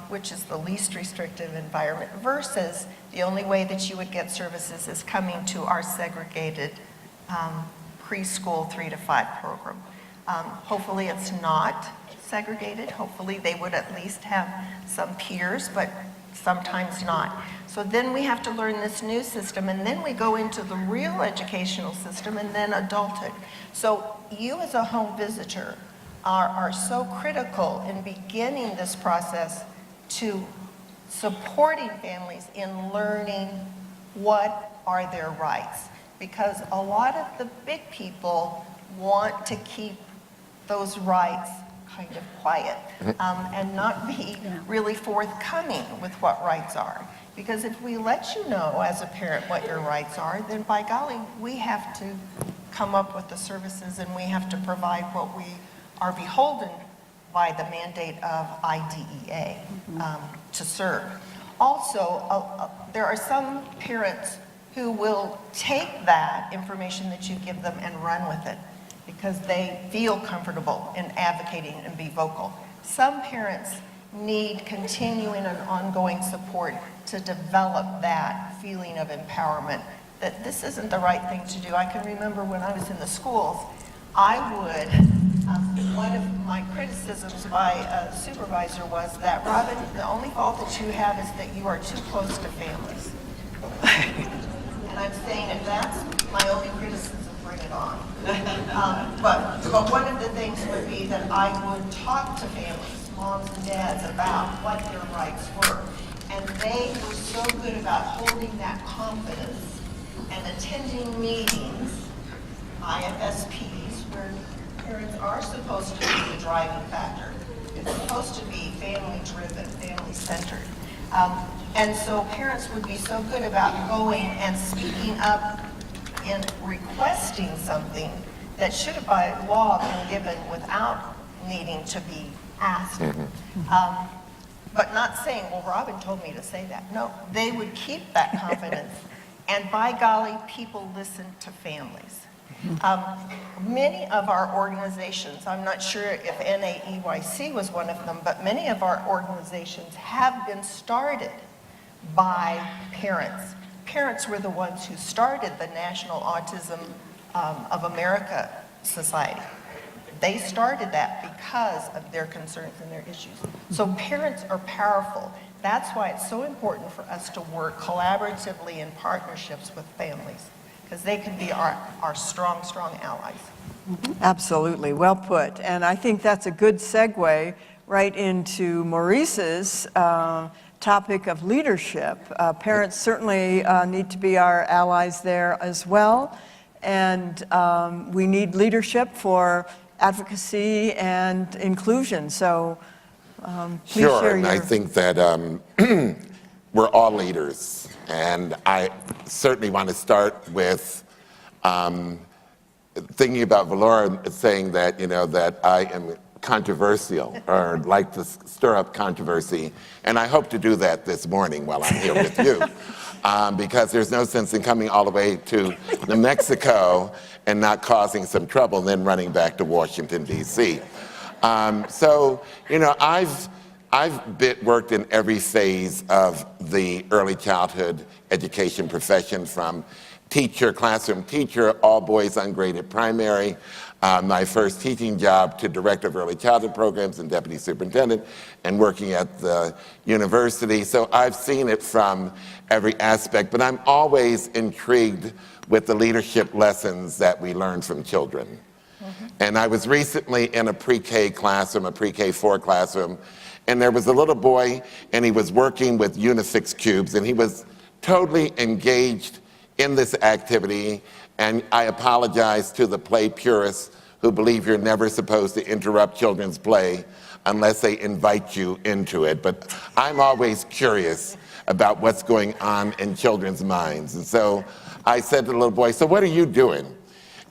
which is the least restrictive environment, versus the only way that you would get services is coming to our segregated preschool 3 to 5 program. Hopefully it's not segregated. Hopefully they would at least have some peers, but sometimes not. So then we have to learn this new system, and then we go into the real educational system and then adulthood. So you as a home visitor are so critical in beginning this process to supporting families in learning what are their rights. Because a lot of the big people want to keep those rights kind of quiet and not be really forthcoming with what rights are. Because if we let you know as a parent what your rights are, then by golly, we have to come up with the services and we have to provide what we are beholden by the mandate of IDEA to serve. Also, there are some parents who will take that information that you give them and run with it because they feel comfortable in advocating and be vocal. Some parents need continuing and ongoing support to develop that feeling of empowerment, that this isn't the right thing to do. I can remember when I was in the schools, one of my criticisms by a supervisor was that, Robin, the only fault that you have is that you are too close to families. And I'm saying if that's my only criticism, bring it on. But one of the things would be that I would talk to families, moms and dads, about what their rights were. And they were so good about holding that confidence and attending meetings, IFSPs, where parents are supposed to be the driving factor. It's supposed to be family-driven, family-centered. And so parents would be so good about going and speaking up in requesting something that should have by law been given without needing to be asked. But not saying, well, Robin told me to say that. No, they would keep that confidence. And by golly, people listen to families. Many of our organizations, I'm not sure if NAEYC was one of them, but many of our organizations have been started by parents. Parents were the ones who started the National Autism of America Society. They started that because of their concerns and their issues. So parents are powerful. That's why it's so important for us to work collaboratively in partnerships with families, because they can be our strong, strong allies. Absolutely, well put. And I think that's a good segue right into Maurice's topic of leadership. Parents certainly need to be our allies there as well. And we need leadership for advocacy and inclusion. So please Sure, share and your... I think that we're all leaders. And I certainly want to start with thinking about Valora saying that, that I am controversial or like to stir up controversy. And I hope to do that this morning while I'm here with you. Because there's no sense in coming all the way to New Mexico and not causing some trouble and then running back to Washington, D.C. So, I've worked in every phase of the early childhood education profession, from teacher, classroom teacher, all boys ungraded primary, my first teaching job to director of early childhood programs and deputy superintendent, and working at the university. So I've seen it from every aspect, but I'm always intrigued with the leadership lessons that we learn from children. And I was recently in a pre-K classroom, a pre-K4 classroom, and there was a little boy, and he was working with Unifix cubes, and he was totally engaged in this activity. And I apologize to the play purists who believe you're never supposed to interrupt children's play unless they invite you into it. But I'm always curious about what's going on in children's minds. And so I said to the little boy, so what are you doing?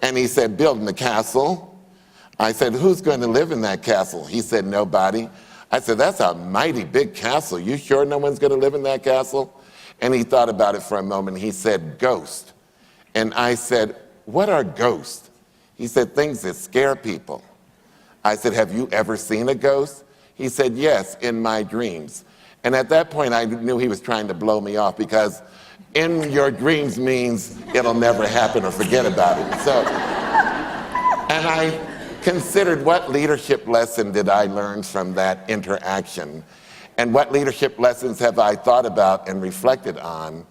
And he said, building a castle. I said, who's going to live in that castle? He said, nobody. I said, that's a mighty big castle. You sure no one's going to live in that castle? And he thought about it for a moment. He said, ghost. And I said, what are ghosts? He said, things that scare people. I said, have you ever seen a ghost? He said, yes, in my dreams. And at that point, I knew he was trying to blow me off, because in your dreams means it'll never happen or forget about it. So, and I considered, what leadership lesson did I learn from that interaction? And what leadership lessons have I thought about and reflected on?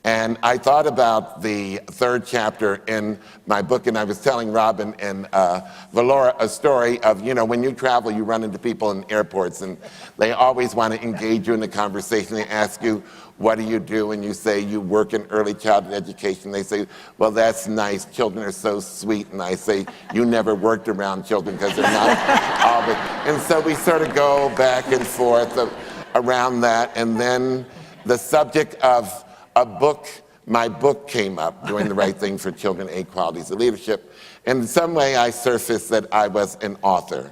And I thought about the third chapter in my book, and I was telling Robin and Valora a story of, when you travel, you run into people in airports, and they always want to engage you in the conversation. They ask you, what do you do? And you say, you work in early childhood education. They say, well, that's nice. Children are so sweet. And I say, you never worked around children, because they're not all the... And so we sort of go back and forth around that. And then the subject of a book, my book came up, Doing the Right Thing for Children, 8 Qualities of Leadership. And in some way I surfaced that I was an author.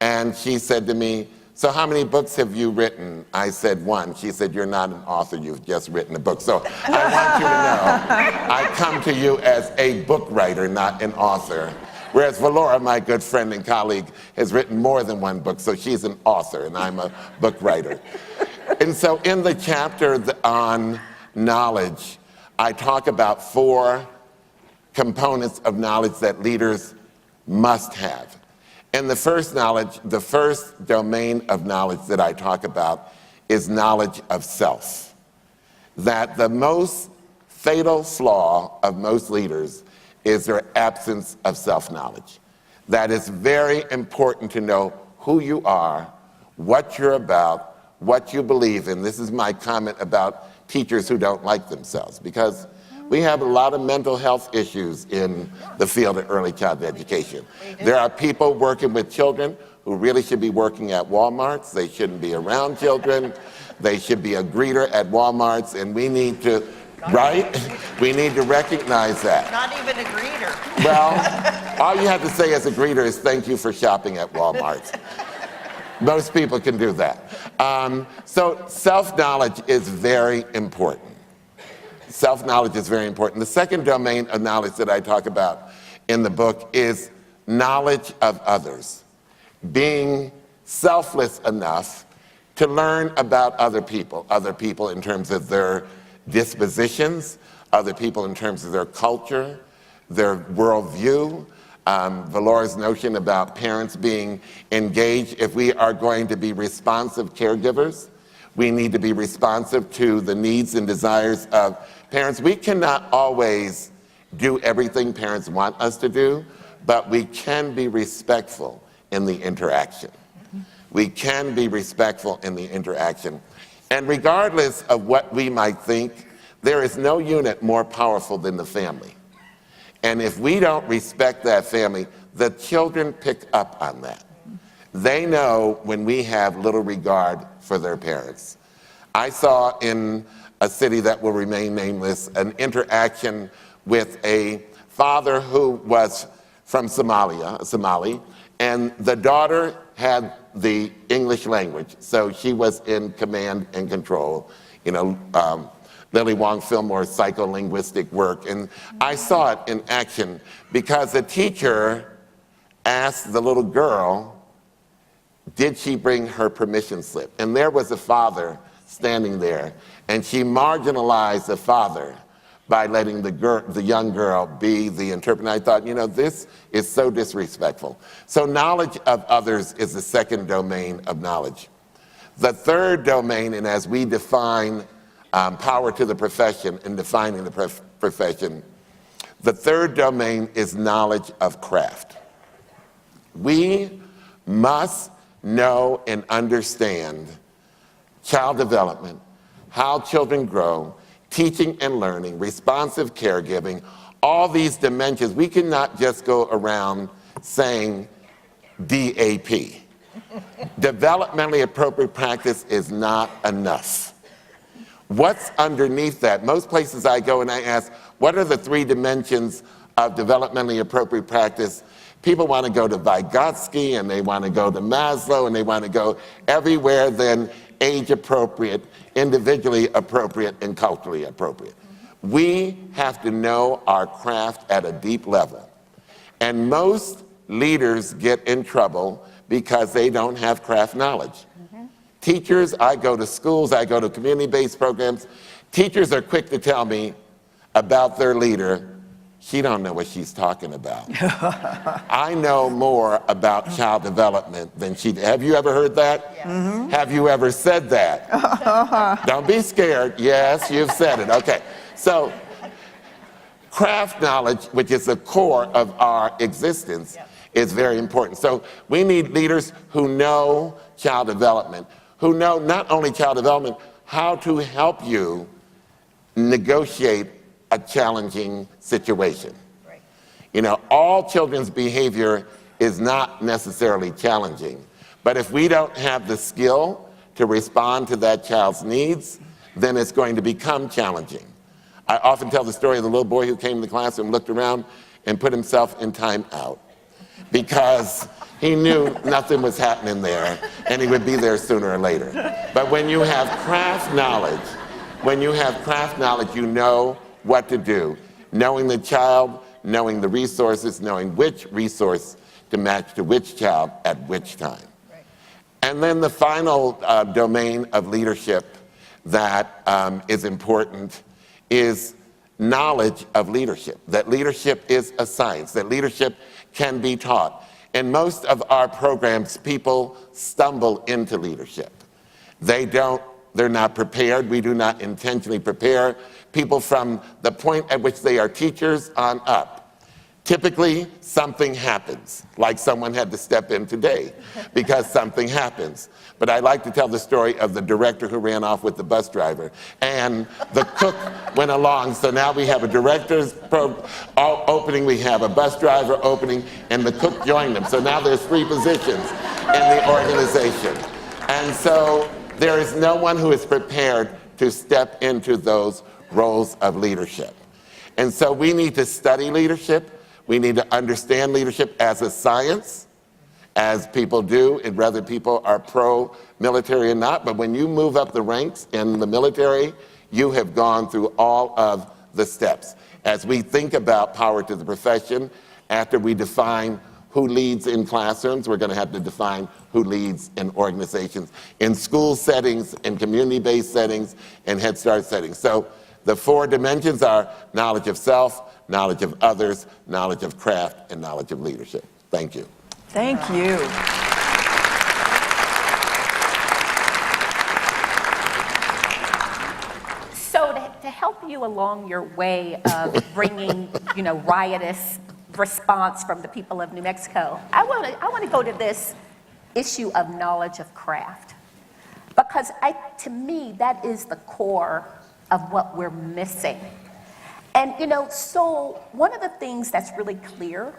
And she said to me, so how many books have you written? I said, 1. She said, you're not an author, you've just written a book. So I want you to know, I come to you as a book writer, not an author. Whereas Valora, my good friend and colleague, has written more than 1 book, so she's an author and I'm a book writer. And so in the chapter on knowledge, I talk about 4 components of knowledge that leaders must have. And the first domain of knowledge that I talk about is knowledge of self. that the most fatal flaw of most leaders is their absence of self-knowledge. That it's very important to know who you are, what you're about, what you believe in. This is my comment about teachers who don't like themselves, because we have a lot of mental health issues in the field of early childhood education. There are people working with children who really should be working at Walmarts. They shouldn't be around children. They should be a greeter at Walmarts, and we need to, right? We need to recognize that. Not even a greeter. Well, all you have to say as a greeter is thank you for shopping at Walmart. Most people can do that. So self-knowledge is very important. Self-knowledge is very important. The second domain of knowledge that I talk about in the book is knowledge of others. Being selfless enough to learn about other people in terms of their dispositions, other people in terms of their culture, their worldview. Valora's notion about parents being engaged. If we are going to be responsive caregivers, we need to be responsive to the needs and desires of parents. We cannot always do everything parents want us to do, but we can be respectful in the interaction. We can be respectful in the interaction. And regardless of what we might think, there is no unit more powerful than the family. And if we don't respect that family, the children pick up on that. They know when we have little regard for their parents. I saw in a city that will remain nameless an interaction with a father who was from Somali, and the daughter had the English language, so she was in command and control. You know, Lily Wong Fillmore's psycholinguistic work, and I saw it in action because the teacher asked the little girl, did she bring her permission slip? And there was a father standing there, and she marginalized the father by letting the young girl be the interpreter. I thought, you know, this is so disrespectful. So knowledge of others is the second domain of knowledge. The third domain, and as we define power to the profession in defining the profession, the third domain is knowledge of craft. We must know and understand child development, how children grow, teaching and learning, responsive caregiving, all these dimensions. We cannot just go around saying DAP. Developmentally appropriate practice is not enough. What's underneath that? Most places I go and I ask, what are the three dimensions of developmentally appropriate practice? People want to go to Vygotsky, and they want to go to Maslow, and they want to go everywhere than age appropriate, individually appropriate, and culturally appropriate. We have to know our craft at a deep level. And most leaders get in trouble because they don't have craft knowledge. Teachers, I go to schools, I go to community-based programs. Teachers are quick to tell me about their leader, she don't know what she's talking about. I know more about child development than she. Have you ever heard that? Yeah. Mm-hmm. Have you ever said that? Don't be scared. Yes, you've said it. Okay. So craft knowledge, which is the core of our existence, is very important. So we need leaders who know child development, who know not only child development, how to help you negotiate a challenging situation. Right. You know, all children's behavior is not necessarily challenging, but if we don't have the skill to respond to that child's needs, then it's going to become challenging. I often tell the story of the little boy who came to the classroom, looked around, and put himself in timeout because he knew nothing was happening there and he would be there sooner or later. But when you have craft knowledge, you know what to do. Knowing the child, knowing the resources, knowing which resource to match to which child at which time. Right. And then the final domain of leadership that is important is knowledge of leadership. That leadership is a science, that leadership can be taught. In most of our programs, people stumble into leadership. They don't they're not prepared. We do not intentionally prepare people from the point at which they are teachers on up. Typically, something happens, like someone had to step in today because something happens. But I like to tell the story of the director who ran off with the bus driver, and the cook went along. So now we have a director's opening, we have a bus driver opening, and the cook joined them. So now there's 3 positions in the organization. And so there is no one who is prepared to step into those roles of leadership. And so we need to study leadership. We need to understand leadership as a science, as people do, and whether people are pro-military or not. But when you move up the ranks in the military, you have gone through all of the steps. As we think about power to the profession, after we define who leads in classrooms, we're going to have to define who leads in organizations, in school settings, in community-based settings, and Head Start settings. So the 4 dimensions are knowledge of self, knowledge of others, knowledge of craft, and knowledge of leadership. Thank you. Thank you. So to help you along your way of bringing, riotous response from the people of New Mexico, I want to go to this issue of knowledge of craft, because to me, that is the core of what we're missing. And, so one of the things that's really clear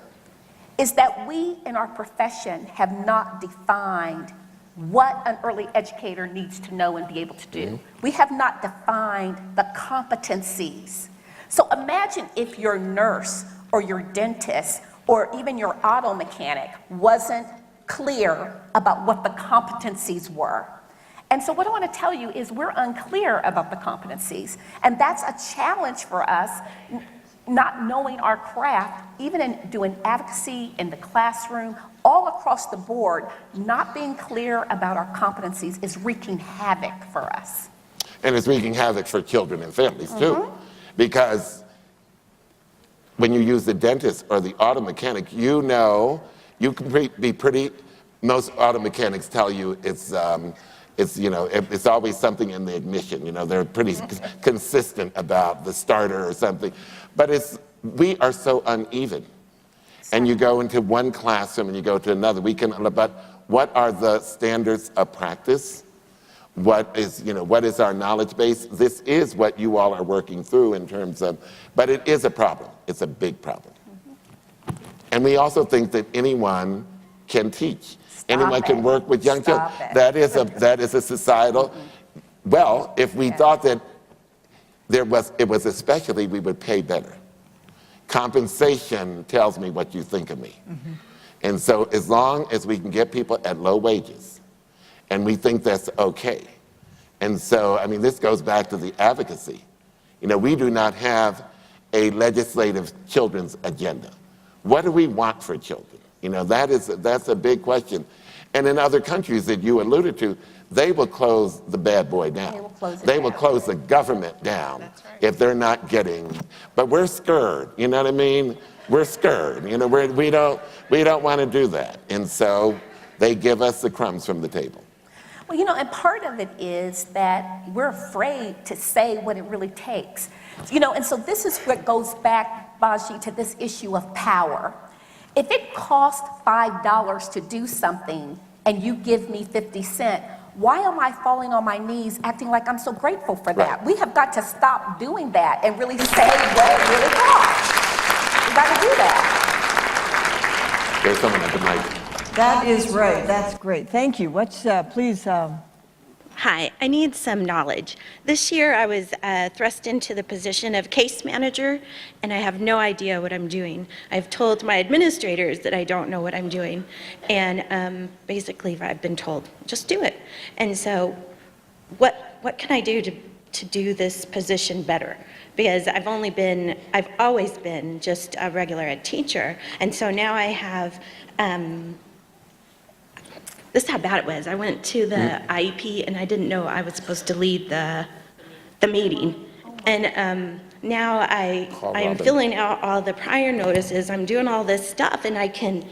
is that we in our profession have not defined what an early educator needs to know and be able to do. We have not defined the competencies. So imagine if your nurse or your dentist or even your auto mechanic wasn't clear about what the competencies were. And so what I want to tell you is we're unclear about the competencies. And that's a challenge for us, not knowing our craft, even in doing advocacy in the classroom, all across the board, not being clear about our competencies is wreaking havoc for us. And it's wreaking havoc for children and families too. Because when you use the dentist or the auto mechanic, you can be pretty, most auto mechanics tell you it's always something in the ignition. They're pretty consistent about the starter or something. But we are so uneven. And you go into one classroom and you go to another. But what are the standards of practice? What is our knowledge base? This is what you all are working through in terms of, but it is a problem. It's a big problem. And we also think that anyone can teach. Anyone can work with young children. That is a societal. Well, if we thought that it was a specialty, we would pay better. Compensation tells me what you think of me. And so as long as we can get people at low wages, and we think that's okay. And so, this goes back to the advocacy. We do not have a legislative children's agenda. What do we want for children? That's a big question. And in other countries that you alluded to, they will close the bad boy down. They will close the government down if they're not getting. But we're scared. You know what I mean? We're scared. We don't want to do that. And so they give us the crumbs from the table. Well, and part of it is that we're afraid to say what it really takes. And so this is what goes back, Baji, to this issue of power. If it costs $5 to do something and you give me 50 cents, why am I falling on my knees acting like I'm so grateful for that? We have got to stop doing that and really say what it really costs. We got to do that. There's someone at the mic. That is right. That's great. Thank you. Please. Hi, I need some knowledge. This year I was thrust into the position of case manager, and I have no idea what I'm doing. I've told my administrators that I don't know what I'm doing, and basically I've been told, just do it. And so what can I do to do this position better? Because I've always been just a regular ed teacher, and so now I have this is how bad it was. I went to the IEP and I didn't know I was supposed to lead the meeting. And now I am filling out all the prior notices. I'm doing all this stuff and I can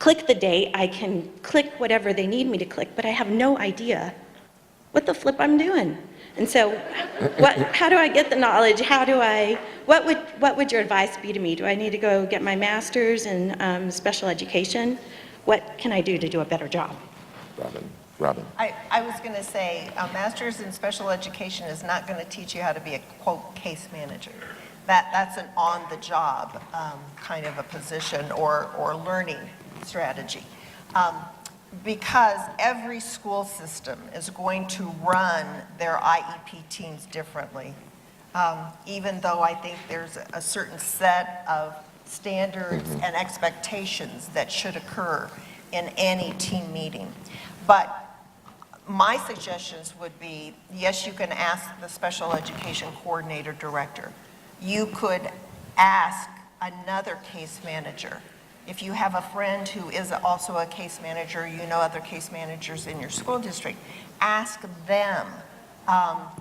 click the date. I can click whatever they need me to click, but I have no idea what the flip I'm doing. And so how do I get the knowledge? What would your advice be to me? Do I need to go get my master's in special education? What can I do to do a better job? Robin. I was going to say, a master's in special education is not going to teach you how to be a, quote, case manager. That's an on-the-job kind of a position or learning strategy. Because every school system is going to run their IEP teams differently, even though I think there's a certain set of standards and expectations that should occur in any team meeting. But my suggestions would be, yes, you can ask the special education coordinator director. You could ask another case manager. If you have a friend who is also a case manager, you know other case managers in your school district, ask them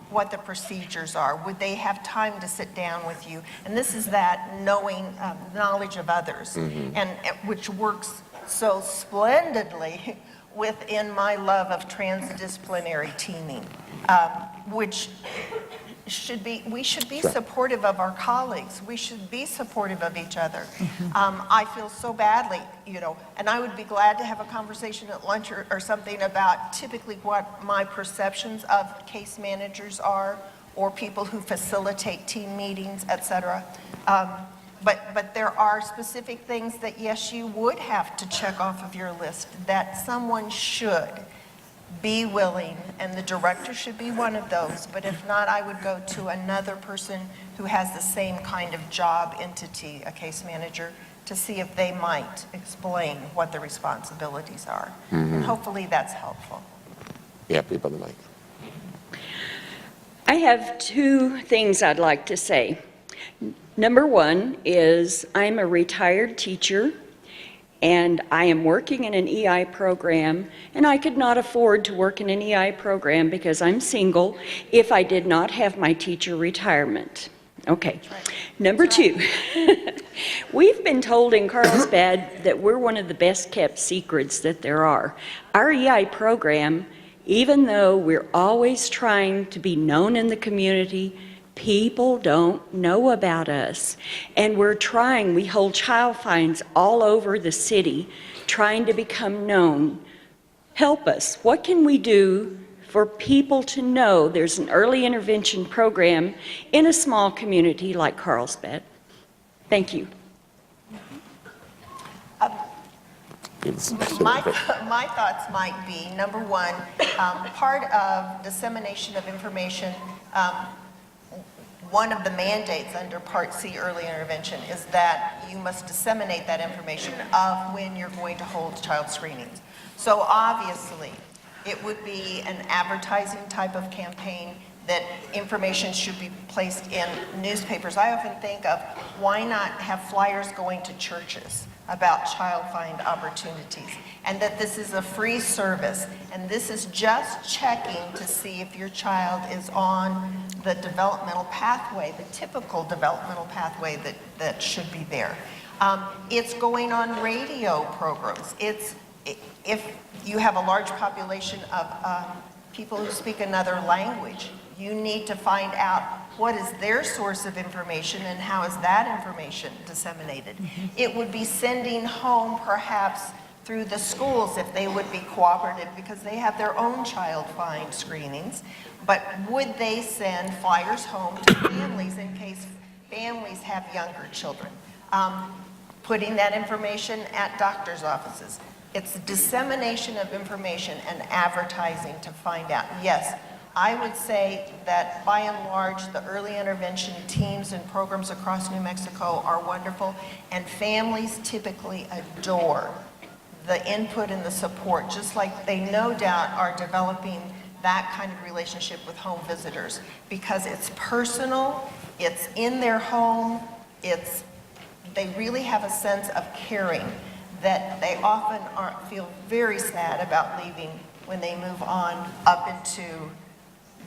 what the procedures are. Would they have time to sit down with you? And this is that knowledge of others, and which works so splendidly within my love of transdisciplinary teaming, which we should be supportive of our colleagues. We should be supportive of each other. I feel so badly, and I would be glad to have a conversation at lunch or something about typically what my perceptions of case managers are, or people who facilitate team meetings, et cetera. But there are specific things that, yes, you would have to check off of your list that someone should be willing, and the director should be one of those. But if not, I would go to another person who has the same kind of job entity, a case manager, to see if they might explain what the responsibilities are. And hopefully that's helpful. Yeah, people in the mic. I have two things I'd like to say. Number one is I'm a retired teacher, and I am working in an EI program, and I could not afford to work in an EI program because I'm single if I did not have my teacher retirement. Okay. Number two, we've been told in Carlsbad that we're one of the best kept secrets that there are. Our EI program, even though we're always trying to be known in the community, people don't know about us. And we hold child finds all over the city trying to become known. Help us. What can we do for people to know there's an early intervention program in a small community like Carlsbad? Thank you. My thoughts might be, number one, part of dissemination of information, one of the mandates under Part C, early intervention, is that you must disseminate that information of when you're going to hold child screenings. So obviously, it would be an advertising type of campaign that information should be placed in newspapers. I often think of, why not have flyers going to churches about child find opportunities, and that this is a free service, and this is just checking to see if your child is on the developmental pathway, the typical developmental pathway that should be there. It's going on radio programs. If you have a large population of people who speak another language, you need to find out what is their source of information and how is that information disseminated. It would be sending home perhaps through the schools if they would be cooperative because they have their own child find screenings. But would they send flyers home to families in case families have younger children? Putting that information at doctor's offices. It's dissemination of information and advertising to find out. Yes, I would say that by and large, the early intervention teams and programs across New Mexico are wonderful, and families typically adore the input and the support, just like they no doubt are developing that kind of relationship with home visitors, because it's personal, it's in their home, they really have a sense of caring that they often feel very sad about leaving when they move on up into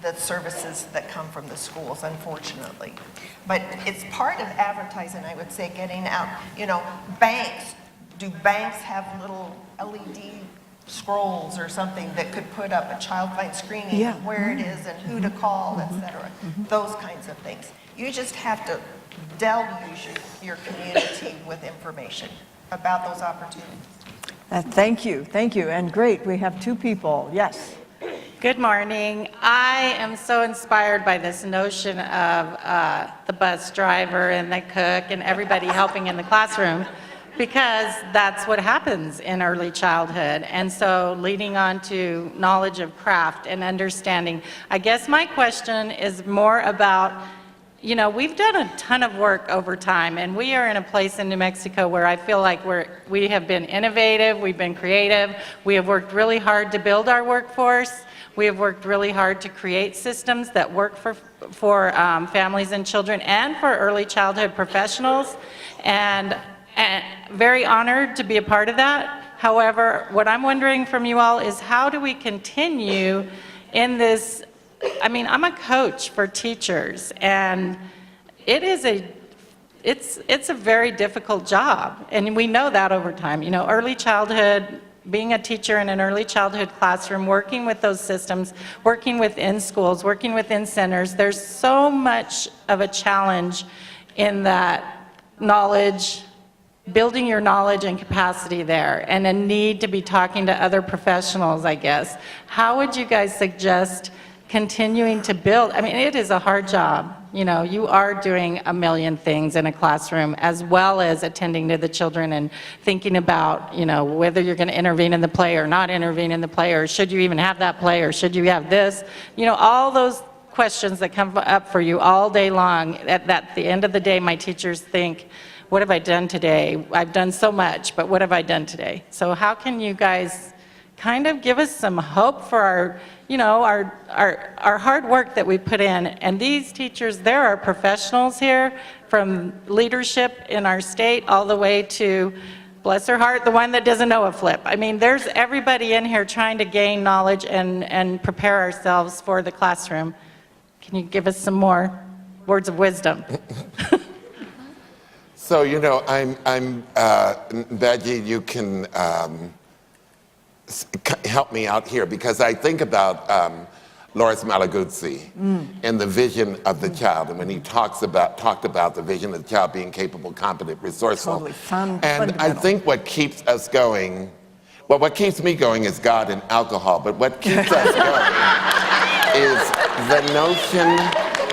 the services that come from the schools, unfortunately. But it's part of advertising, I would say, getting out. Banks, do banks have little LED scrolls or something that could put up a child find screening Yeah. of where it is and who to call, et cetera. Those kinds of things. You just have to deluge your community with information about those opportunities. Thank you, and great, we have two people, yes. Good morning. I am so inspired by this notion of the bus driver and the cook and everybody helping in the classroom, because that's what happens in early childhood. And so leading on to knowledge of craft and understanding. I guess my question is more about, you know, we've done a ton of work over time, and we are in a place in New Mexico where I feel like we have been innovative, we've been creative, we have worked really hard to build our workforce, we have worked really hard to create systems that work for families and children and for early childhood professionals, and very honored to be a part of that. However, what I'm wondering from you all is, how do we continue in this? I mean, I'm a coach for teachers, and it's a very difficult job, and we know that over time. You know, early childhood, being a teacher in an early childhood classroom, working with those systems, working within schools, working within centers, there's so much of a challenge in that knowledge, building your knowledge and capacity there, and a need to be talking to other professionals, I guess. How would you guys suggest continuing to build? I mean, it is a hard job. You know, you are doing a million things in a classroom, as well as attending to the children and thinking about, you know, whether you're going to intervene in the play or not intervene in the play, or should you even have that play, or should you have this? You know, all those questions that come up for you all day long. At the end of the day, my teachers think, what have I done today? I've done so much, but what have I done today? So how can you guys kind of give us some hope for our, you know, our hard work that we put in? And these teachers, there are professionals here, from leadership in our state all the way to, bless her heart, the one that doesn't know a flip. I mean, there's everybody in here trying to gain knowledge and prepare ourselves for the classroom. Can you give us some more words of wisdom? So, you know, Becky, you can help me out here, because I think about Loris Malaguzzi and the vision of the child, and when he talked about the vision of the child being capable, competent, resourceful. Totally. And Fundamental. I think what keeps us going, well, what keeps me going is God and alcohol, but what keeps us going is the notion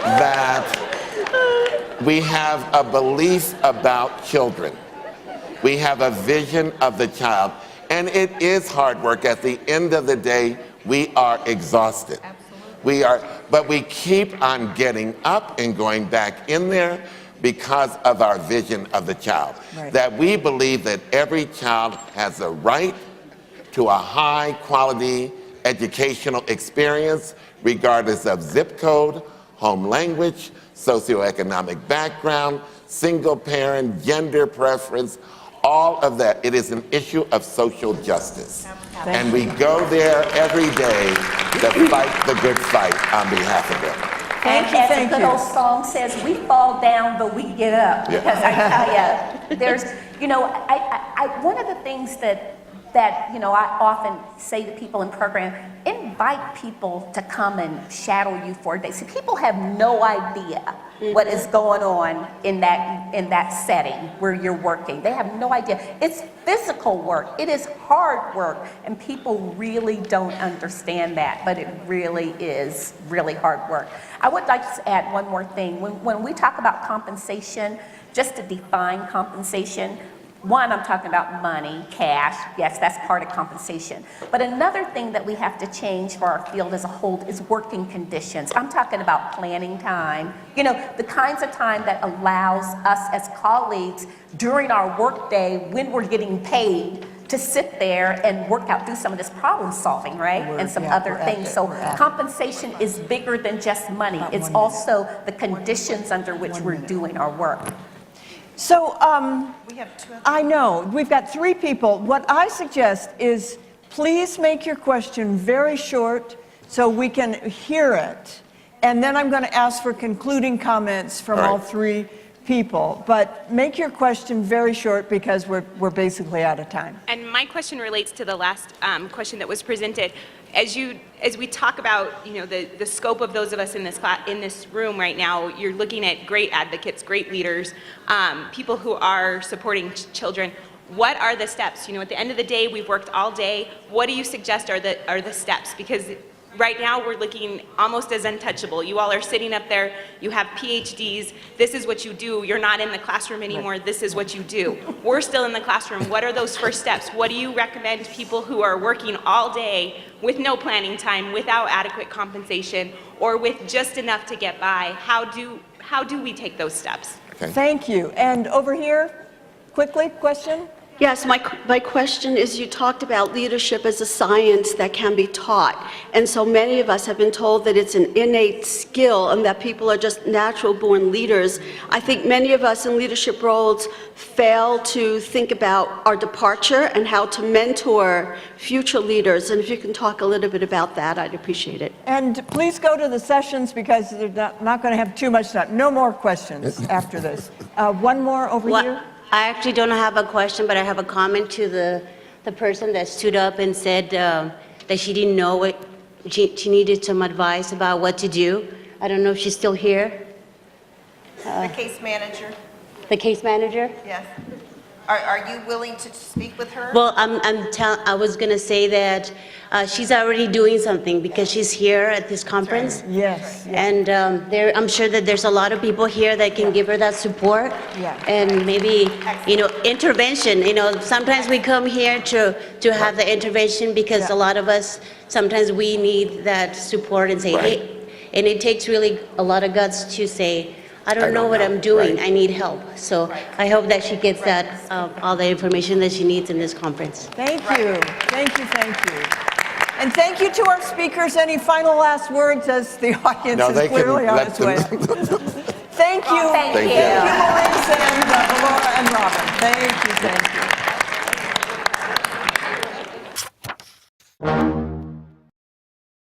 that we have a belief about children. We have a vision of the child, and it is hard work. At the end of the day, we are exhausted. Absolutely. But we keep on getting up and going back in there because of our vision of the child. Right. That we believe that every child has a right to a high quality educational experience, regardless of zip code, home language, socioeconomic background, single parent, gender preference, all of that. It is an issue of social justice. And we go there every day to fight the good fight on behalf of them. Thank you, As thank a good you. old song says, we fall down, but we get up. Yeah. Because I tell you, there's, you know, one of the things that, you know, I often say to people in program, invite people to come and shadow you for a day. See, people have no idea what is going on in that setting where you're working. They have no idea. It's physical work. It is hard work, and people really don't understand that, but it really is really hard work. I would like to add one more thing. When we talk about compensation, just to define compensation, one, I'm talking about money, cash. Yes, that's part of compensation. But another thing that we have to change for our field as a whole is working conditions. I'm talking about planning time. You know, the kinds of time that allows us as colleagues during our workday, when we're getting paid, to sit there and work out, do some of this problem solving, right? And some other things. So compensation is bigger than just money. It's also the conditions under which we're doing our work. So, We have two other. I know, we've got three people. What I suggest is, please make your question very short so we can hear it. And then I'm going to ask for concluding comments from All right. all three people, but make your question very short because we're basically out of time. And my question relates to the last question that was presented. As we talk about, the scope of those of us in this room right now, you're looking at great advocates, great leaders, people who are supporting children. What are the steps? At the end of the day, we've worked all day. What do you suggest are the steps? Because right now we're looking almost as untouchable. You all are sitting up there, you have PhDs, this is what you do. You're not in the classroom anymore, this is what you do. We're still in the classroom. What are those first steps? What do you recommend people who are working all day with no planning time, without adequate compensation, or with just enough to get by? How do we take those steps? Okay. Thank you. And over here, quickly, question? Yes, my question is, you talked about leadership as a science that can be taught, and so many of us have been told that it's an innate skill and that people are just natural-born leaders. I think many of us in leadership roles fail to think about our departure and how to mentor future leaders, and if you can talk a little bit about that, I'd appreciate it. And please go to the sessions because they're not going to have too much time. No more questions after this. One more over here. I actually don't have a question, but I have a comment to the person that stood up and said that she didn't know what, she needed some advice about what to do. I don't know if she's still here. The case manager, The case manager? yes. Are you willing to speak with her? Well, I was gonna say that she's already doing something because she's here at this conference. Yes. And I'm sure that there's a lot of people here that can give her that support. Yeah. And maybe, intervention, sometimes we come here to have the intervention because a lot of us, sometimes we need that support and say, hey, and it takes really a lot of guts to say, I don't know what I'm doing, I need help. So I hope that she gets that, all the information that she needs in this conference. Thank you. Thank you. Thank you. And thank you to our speakers. Any final last words as the audience No, is they can clearly on let its way? them. Thank you. Thank you. Thank you, Maurice and Valora and Robin. Thank you. Thank you.